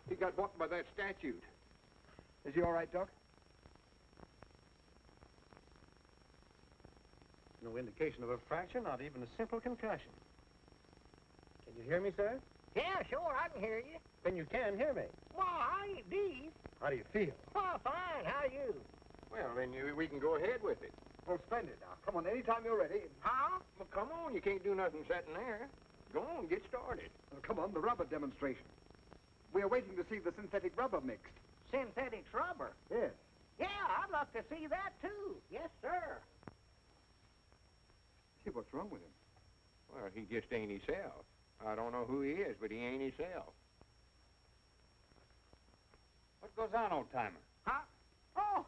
He got walked by that statute. Is he all right, Doc? No indication of a fracture, not even a simple concussion. Can you hear me, sir? Yeah, sure, I can hear you. Then you can hear me. Well, I ain't deep. How do you feel? Oh, fine. How are you? Well, then we can go ahead with it. Well, splendid. Now, come on, anytime you're ready. Huh? Well, come on, you can't do nothing sitting there. Go on, get started. Come on, the rubber demonstration. We are waiting to see the synthetic rubber mixed. Synthetic rubber? Yes. Yeah, I'd love to see that, too. Yes, sir. See, what's wrong with him? Well, he just ain't himself. I don't know who he is, but he ain't himself. What goes on, old-timer? Huh? Oh,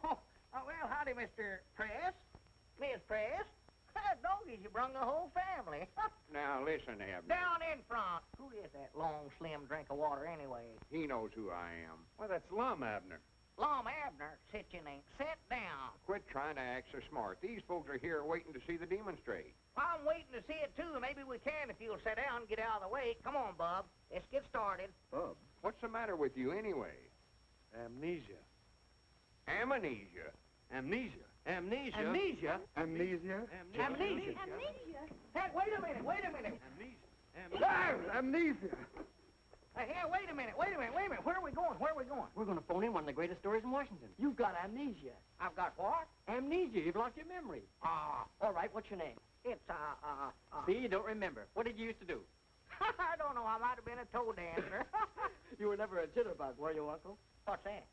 well, howdy, Mr. Press. Miss Press. Doggies, you brung the whole family. Now, listen, Abner. Down in front. Who is that long, slim drink of water, anyway? He knows who I am. Well, that's Lum, Abner. Lum Abner, sit your name. Sit down. Quit trying to act so smart. These folks are here waiting to see the demonstrate. I'm waiting to see it, too. Maybe we can if you'll sit down and get out of the way. Come on, Bub. Let's get started. Bub? What's the matter with you, anyway? Amnesia. Amnesia. Amnesia. Amnesia. Amnesia? Amnesia. Amnesia? Hey, wait a minute. Amnesia. Here, wait a minute. Where are we going? We're going to phone in one of the greatest stories in Washington. You've got amnesia. I've got what? Amnesia. You've lost your memory. All right, what's your name? It's, See, you don't remember. What did you used to do? I don't know. I might have been a toe dancer. You were never a jitterbug, were you, Uncle? What's that?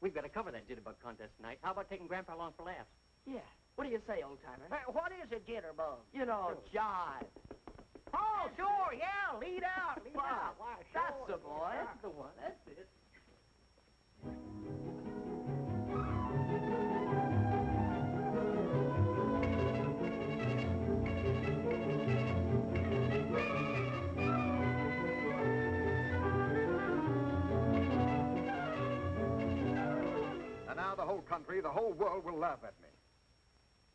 We've got to cover that jitterbug contest tonight. How about taking Grandpa along for laughs? Yeah. What do you say, old-timer? What is a jitterbug? You know, jive. Oh, sure, yeah, lead out. Why, sure. That's the boy. That's the one. That's it. And now the whole country, the whole world will laugh at me.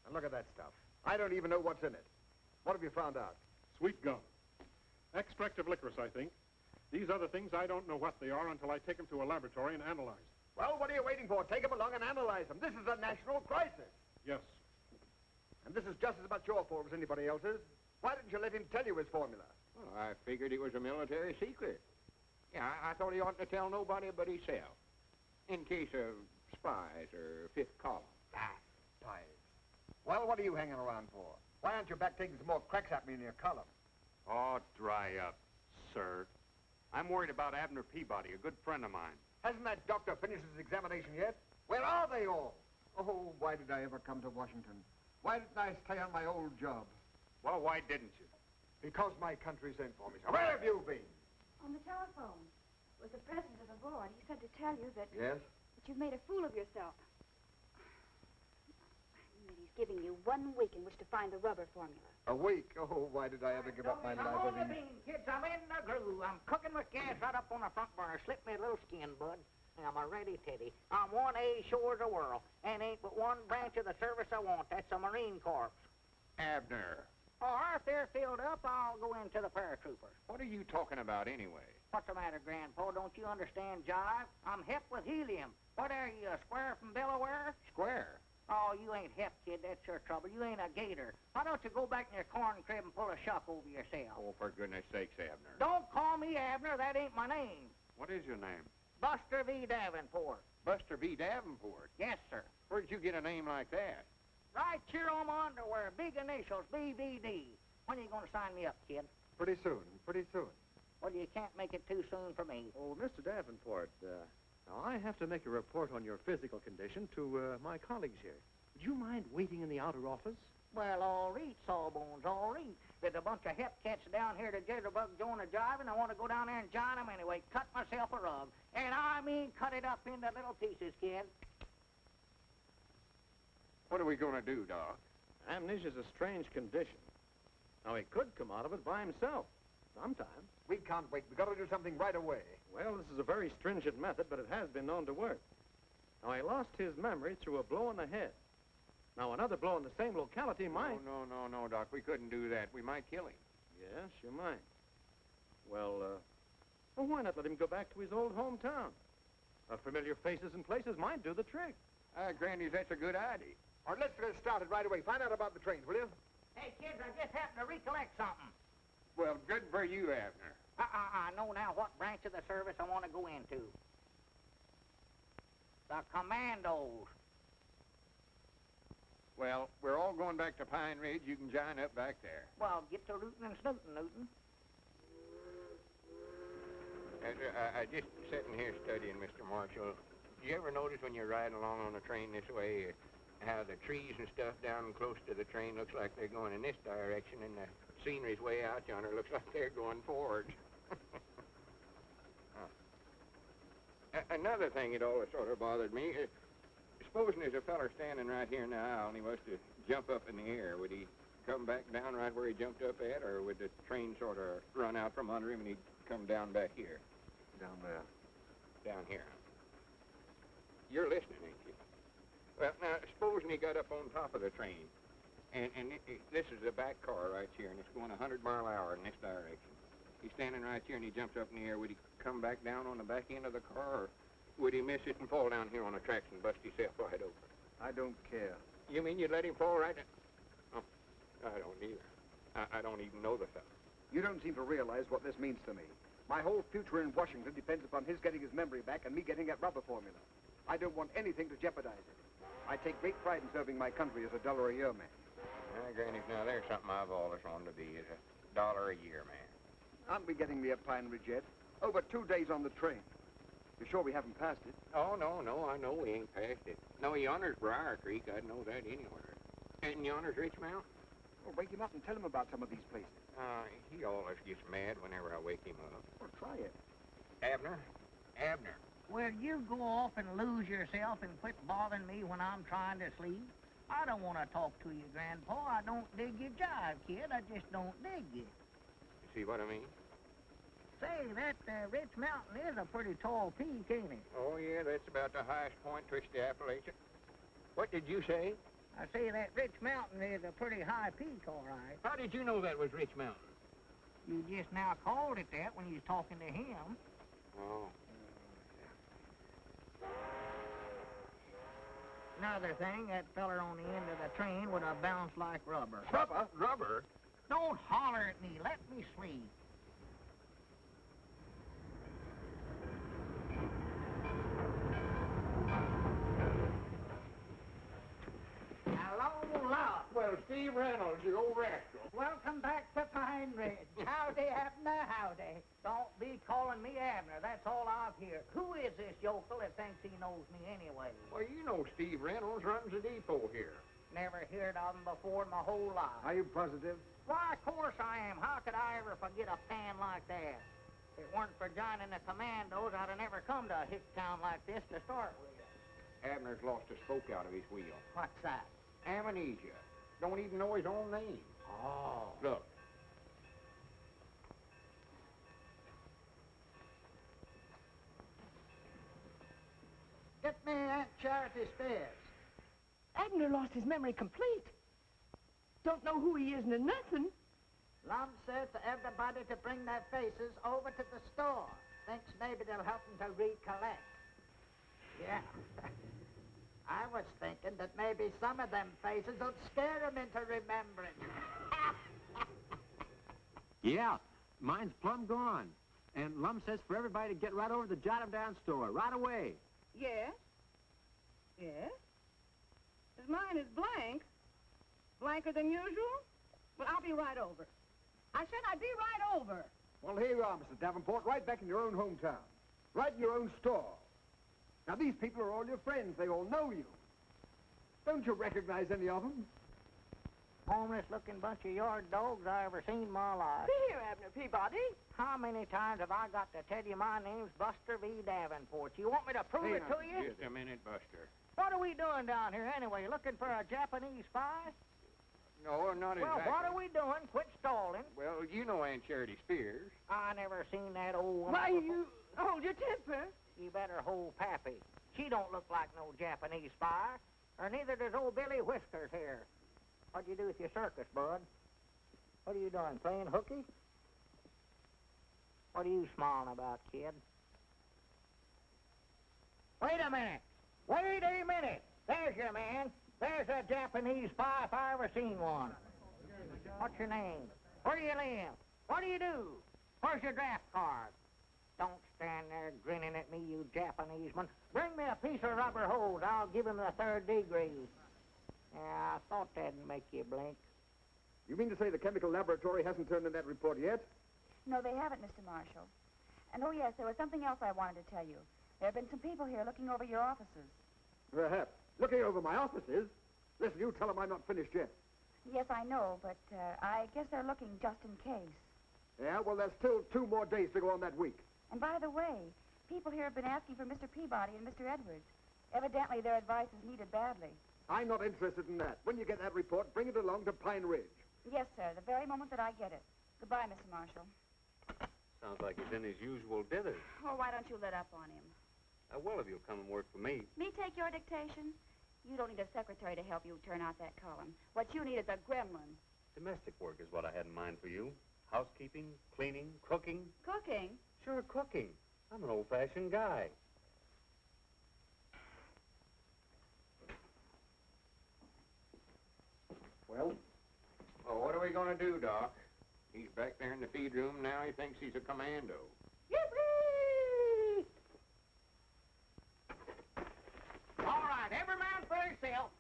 And look at that stuff. I don't even know what's in it. What have you found out? Sweet gum. Extract of licorice, I think. These other things, I don't know what they are until I take them to a laboratory and analyze. Well, what are you waiting for? Take them along and analyze them. This is a national crisis. Yes. And this is just as much your fault as anybody else's. Why didn't you let him tell you his formula? Well, I figured it was a military secret. Yeah, I thought he oughtn't to tell nobody but himself. In case of spies or fifth column. Spies. Well, what are you hanging around for? Why aren't you back taking some more cracks at me in your column? Oh, dry up, sir. I'm worried about Abner Peabody, a good friend of mine. Hasn't that doctor finished his examination yet? Where are they all? Oh, why did I ever come to Washington? Why didn't I stay on my old job? Well, why didn't you? Because my country sent for me. So where have you been? On the telephone with the president of the board. He said to tell you that... Yes? That you've made a fool of yourself. And he's giving you 1 week in which to find the rubber formula. A week? Oh, why did I ever give up my life Hold over the bean, kids. I'm in the groove. I'm cooking with gas right up on the front burner. Slip me a little skin, bud. I'm a ready teddy. I'm 1A sure as the world. And ain't but one branch of the service I want. That's the Marine Corps. Abner, All right, if they're filled up, I'll go into the paratroopers. what are you talking about anyway? What's the matter, Grandpa? Don't you understand jive? I'm hep with helium. What are you, a square from Delaware? Square. Oh, you ain't hep, kid. That's your trouble. You ain't a gator. Why don't you go back in your corn crib and pull a shuck over yourself? Oh, for goodness sakes, Abner. Don't call me Abner. That ain't my name. What is your name? Buster V. Davenport. Buster V. Davenport. Yes, sir. Where'd you get a name like that? Right here on my underwear. Big initials, BVD. When are you going to sign me up, kid? Pretty soon, pretty soon. Well, you can't make it too soon for me. Oh, Mr. Davenport, now I have to make a report on your physical condition to my colleagues here. Would you mind waiting in the outer office? Well, all right, Sawbones, all right. There's a bunch of hep cats down here to jitterbug join the jive, and I want to go down there and join them anyway. Cut myself a rug. And I mean cut it up into little pieces, kid. What are we going to do, Doc? Amnesia's a strange condition. Now, he could come out of it by himself sometime. We can't wait. We've got to do something right away. Well, this is a very stringent method, but it has been known to work. Now, he lost his memory through a blow on the head. Now, another blow in the same locality might... No, Doc. We couldn't do that. We might kill him. Yes, you might. Well, why not let him go back to his old hometown? Familiar faces and places might do the trick. Granny, that's a good idea. All right, let's get started right away. Find out about the trains, will you? Hey, kids, I just happened to recollect something. Well, good for you, Abner. I know now what branch of the service I want to go into. The commandos. Well, we're all going back to Pine Ridge. You can join up back there. Well, get to rootin' and snootin', Newton. I just sitting here studying, Mr. Marshall. Do you ever notice when you're riding along on a train this way how the trees and stuff down close to the train looks like they're going in this direction, and the scenery's way out yonder looks like they're going forward? Another thing that always sort of bothered me, supposing there's a feller standing right here in the aisle and he was to jump up in the air, would he come back down right where he jumped up at, or would the train sort of run out from under him and he'd come down back here? Down there. Down here. You're listening, ain't you? Well, now, supposing he got up on top of the train, and this is the back car right here, and it's going 100 miles an hour in this direction. He's standing right here, and he jumps up in the air. Would he come back down on the back end of the car, or would he miss it and fall down here on the tracks and bust himself wide open? I don't care. You mean you'd let him fall right down? Oh, I don't either. I don't even know the fellow. You don't seem to realize what this means to me. My whole future in Washington depends upon his getting his memory back and me getting that rubber formula. I don't want anything to jeopardize it. I take great pride in serving my country as a $1-a-year man. Granny, now there's something I've always wanted to be, is a $1-a-year man. Aren't we getting near Pine Ridge yet? Over 2 days on the train. You're sure we haven't passed it? Oh, no, I know we ain't passed it. No, yonder's Briar Creek. I'd know that anywhere. And yonder's Rich Mountain. Well, wake him up and tell him about some of these places. He always gets mad whenever I wake him up. Well, try it. Abner. Will you go off and lose yourself and quit bothering me when I'm trying to sleep? I don't want to talk to you, Grandpa. I don't dig your jive, kid. I just don't dig you. You see what I mean? Say, that Rich Mountain is a pretty tall peak, ain't it? Oh, yeah, that's about the highest point twixt the Appalachian. What did you say? I say that Rich Mountain is a pretty high peak, all right. How did you know that was Rich Mountain? You just now called it that when you was talking to him. Oh. Another thing, that feller on the end of the train would have bounced like rubber. Rubber? Don't holler at me. Let me sleep. Hello, Lauck. Well, Steve Reynolds, you old rascal. Welcome back to Pine Ridge. Howdy, Abner, howdy. Don't be calling me Abner. That's all I've heard. Who is this yokel that thinks he knows me anyway? Well, you know Steve Reynolds runs the depot here. Never heard of him before in my whole life. Are you positive? Why, of course I am. How could I ever forget a pan like that? If it weren't for joining the commandos, I'd have never come to a hick town like this to start with. Abner's lost a spoke out of his wheel. What's that? Amnesia. Don't even know his own name. Oh. Look. Get me Aunt Charity Spears. Abner lost his memory complete. Don't know who he is nor nothing. Lum said to everybody to bring their faces over to the store. Thinks maybe they'll help them to recollect. Yeah. I was thinking that maybe some of them faces would scare them into remembering. Yeah, mine's plumb gone. And Lum says for everybody to get right over to the Jot Em Down store, right away. Yes? Yes? 'Cause mine is blank. Blanker than usual? Well, I'll be right over. I said I'd be right over. Well, here you are, Mr. Davenport, right back in your own hometown. Right in your own store. Now, these people are all your friends. They all know you. Don't you recognize any of them? Homeless-looking bunch of yard dogs I ever seen in my life. See here, Abner Peabody. How many times have I got to tell you my name's Buster V. Davenport? You want me to prove it to you? Just a minute, Buster. What are we doing down here anyway? Looking for a Japanese spy? No, not exactly. Well, what are we doing? Quit stalling. Well, you know Aunt Charity Spears. I never seen that old woman. Why, before. you hold your temper. You better hold Pappy. She don't look like no Japanese spy, or neither does old Billy Whiskers here. What'd you do with your circus, bud? What are you doing, playing hooky? What are you smiling about, kid? Wait a minute. Wait a minute. There's your man. There's a Japanese spy if I ever seen one. What's your name? Where do you live? What do you do? Where's your draft card? Don't stand there grinning at me, you Japaneseman. Bring me a piece of rubber hose. I'll give him the 3rd degree. Yeah, I thought that'd make you blink. You mean to say the chemical laboratory hasn't turned in that report yet? No, they haven't, Mr. Marshall. And oh, yes, there was something else I wanted to tell you. There have been some people here looking over your offices. Perhaps. Looking over my offices? Listen, you tell them I'm not finished yet. Yes, I know, but I guess they're looking just in case. Yeah, well, there's still 2 more days to go on that week. And by the way, people here have been asking for Mr. Peabody and Mr. Edwards. Evidently, their advice is needed badly. I'm not interested in that. When you get that report, bring it along to Pine Ridge. Yes, sir, the very moment that I get it. Goodbye, Mr. Marshall. Sounds like he's in his usual dithers. Oh, why don't you let up on him? Well, if you'll come and work for me. Me take your dictation? You don't need a secretary to help you turn out that column. What you need is a gremlin. Domestic work is what I had in mind for you. Housekeeping, cleaning, cooking. Cooking? Sure, cooking. I'm an old-fashioned guy. Well, what are we going to do, Doc? He's back there in the feed room now. He thinks he's a commando. Yippee! All right, every man for himself.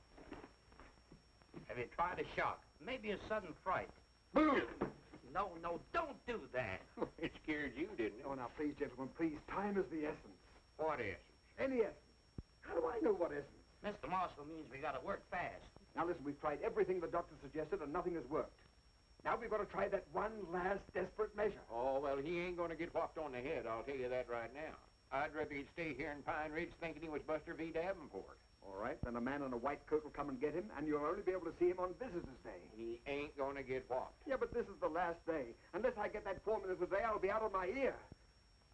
Have you tried a shock? Maybe a sudden fright. Boom! No, don't do that. It scared you, didn't it? Oh, now, please, gentlemen, please. Time is the essence. What essence? Any essence. How do I know what essence? Mr. Marshall means we gotta work fast. Now, listen, we've tried everything the doctor suggested, and nothing has worked. Now we've got to try that one last desperate measure. Oh, well, he ain't going to get whopped on the head, I'll tell you that right now. I'd rather he'd stay here in Pine Ridge thinking he was Buster V. Davenport. All right, then a man in a white coat will come and get him, and you'll only be able to see him on Visitor's Day. He ain't going to get whopped. Yeah, but this is the last day. Unless I get that 4 minutes a day, I'll be out of my ear.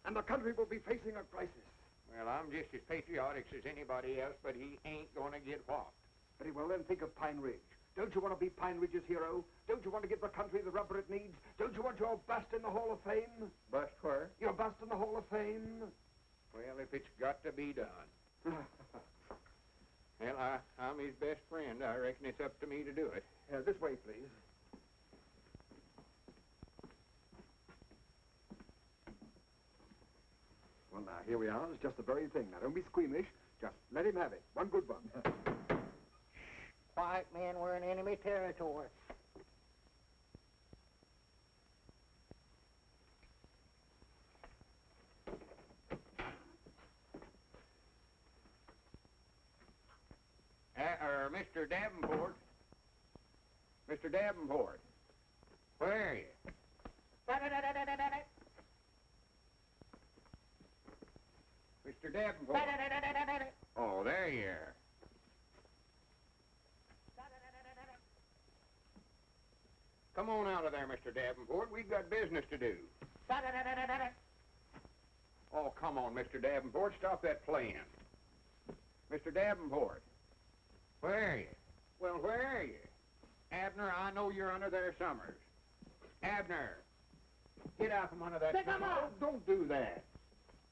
And the country will be facing a crisis. Well, I'm just as patriotic as anybody else, but he ain't going to get whopped. Very well, then think of Pine Ridge. Don't you want to be Pine Ridge's hero? Don't you want to give the country the rubber it needs? Don't you want your bust in the Hall of Fame? Bust where? Your bust in the Hall of Fame? Well, if it's got to be done. Well, I'm his best friend. I reckon it's up to me to do it. This way, please. Well, now, here we are. It's just the very thing. Now, don't be squeamish. Just let him have it. One good one. Quiet, men, we're in enemy territory. Mr. Davenport. Mr. Davenport. Where are you? Mr. Davenport. Oh, there you are. Come on out of there, Mr. Davenport. We've got business to do. Oh, come on, Mr. Davenport. Stop that playing. Mr. Davenport. Where are you? Well, where are you? Abner, I know you're under there somewhere. Abner, get out from under that. Pick 'em up. Oh, don't do that.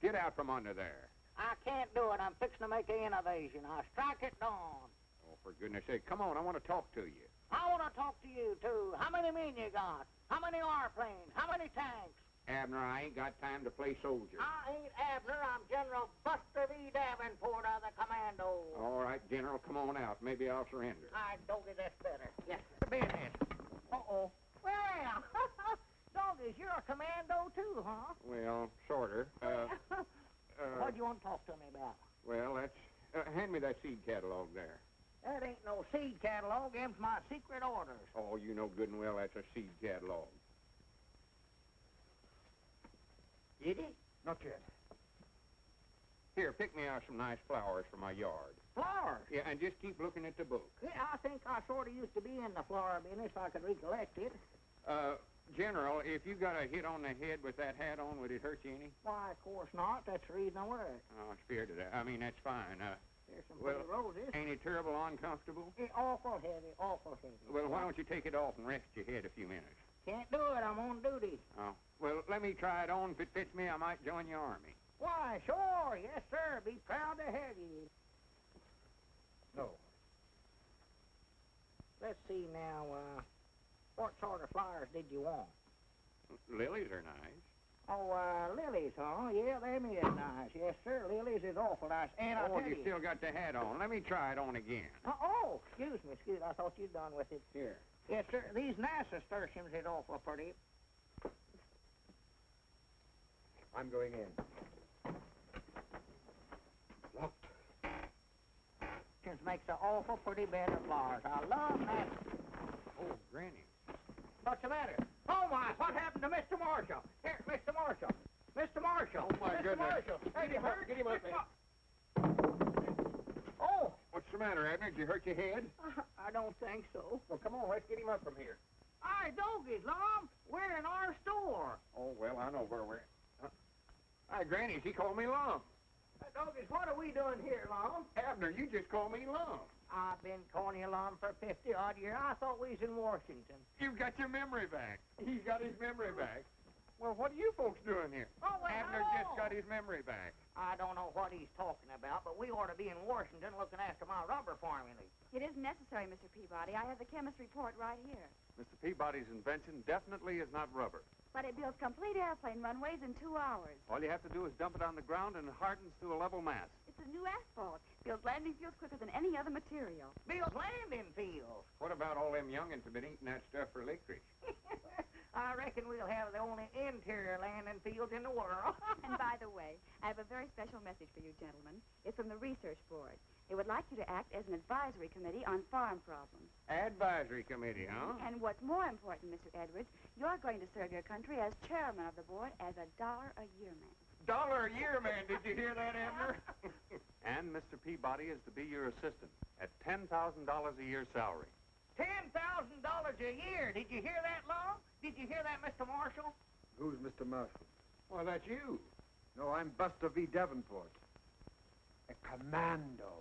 Get out from under there. I can't do it. I'm fixing to make an innovation. I'll strike it down. Oh, for goodness sake, come on. I want to talk to you. I want to talk to you, too. How many men you got? How many airplanes? How many tanks? Abner, I ain't got time to play soldier. I ain't Abner. I'm General Buster V. Davenport of the Commando. All right, General, come on out. Maybe I'll surrender. I Doggy, that's better. Yes, sir. Business. Uh-oh. Well, Doggies, you're a commando, too, huh? Well, sorter. What do you want to talk to me about? Well, that's... hand me that seed catalog there. That ain't no seed catalog. Them's my secret orders. Oh, you know good and well that's a seed catalog. Did it? Not yet. Here, pick me out some nice flowers for my yard. Flowers? Yeah, and just keep looking at the book. Yeah, I think I sort of used to be in the flower business if I could recollect it. General, if you got a hit on the head with that hat on, would it hurt you any? Why, of course not. That's the reason I wear it. Oh, I feared of that. I mean, that's fine. There's some Well, pretty roses. ain't it terrible uncomfortable? Awful heavy, awful heavy. Well, why don't you take it off and rest your head a few minutes? Can't do it. I'm on duty. Oh, well, let me try it on. If it fits me, I might join your army. Why, sure. Yes, sir. Be proud to have you. No. Let's see now, what sort of flowers did you want? Lilies are nice. Oh, lilies, huh? Yeah, them is nice. Yes, sir, lilies is awful nice. And I'll Oh, tell you still got the hat on. Let me try it on again. Oh, excuse me. I thought you'd done with it. Here. Yes, sir, these nasturtiums is awful pretty. I'm going in. Locked. Just makes an awful pretty bed of flowers. I love nasturtiums. Oh, Granny. What's the matter? Oh, my, what happened to Mr. Marshall? Here, Mr. Marshall. Mr. Marshall. Oh, my Mr. goodness. Marshall. Hey, you hurt? Get him up there. Oh. What's the matter, Abner? Did you hurt your head? I don't think so. Well, come on, let's get him up from here. Hi, doggies, Lum. We're in our store. Oh, well, I know where we're at. Hi, Granny, she called me Lum. Doggies, what are we doing here, Lum? Abner, you just called me Lum. I've been calling you Lum for 50-odd years. I thought we was in Washington. You've got your memory back. He's got his memory back. Well, what are you folks doing here? Oh, well, Abner hello. just got his memory back. I don't know what he's talking about, but we ought to be in Washington looking after my rubber formulae. It isn't necessary, Mr. Peabody. I have the chemist's report right here. Mr. Peabody's invention definitely is not rubber. But it builds complete airplane runways in 2 hours. All you have to do is dump it on the ground and it hardens to a level mass. It's a new asphalt. Builds landing fields quicker than any other material. Builds landing fields. What about all them youngins have been eating that stuff for licorice? I reckon we'll have the only interior landing fields in the world. And by the way, I have a very special message for you gentlemen. It's from the Research Board. They would like you to act as an advisory committee on farm problems. Advisory committee, huh? And what's more important, Mr. Edwards, you're going to serve your country as chairman of the board as a $1-a-year man. $1 a year, man. Did you hear that, Abner? And Mr. Peabody is to be your assistant at $10,000 a year salary. $10,000 a year. Did you hear that, Lum? Did you hear that, Mr. Marshall? Who's Mr. Marshall? Well, that's you. No, I'm Buster V. Davenport. A commando.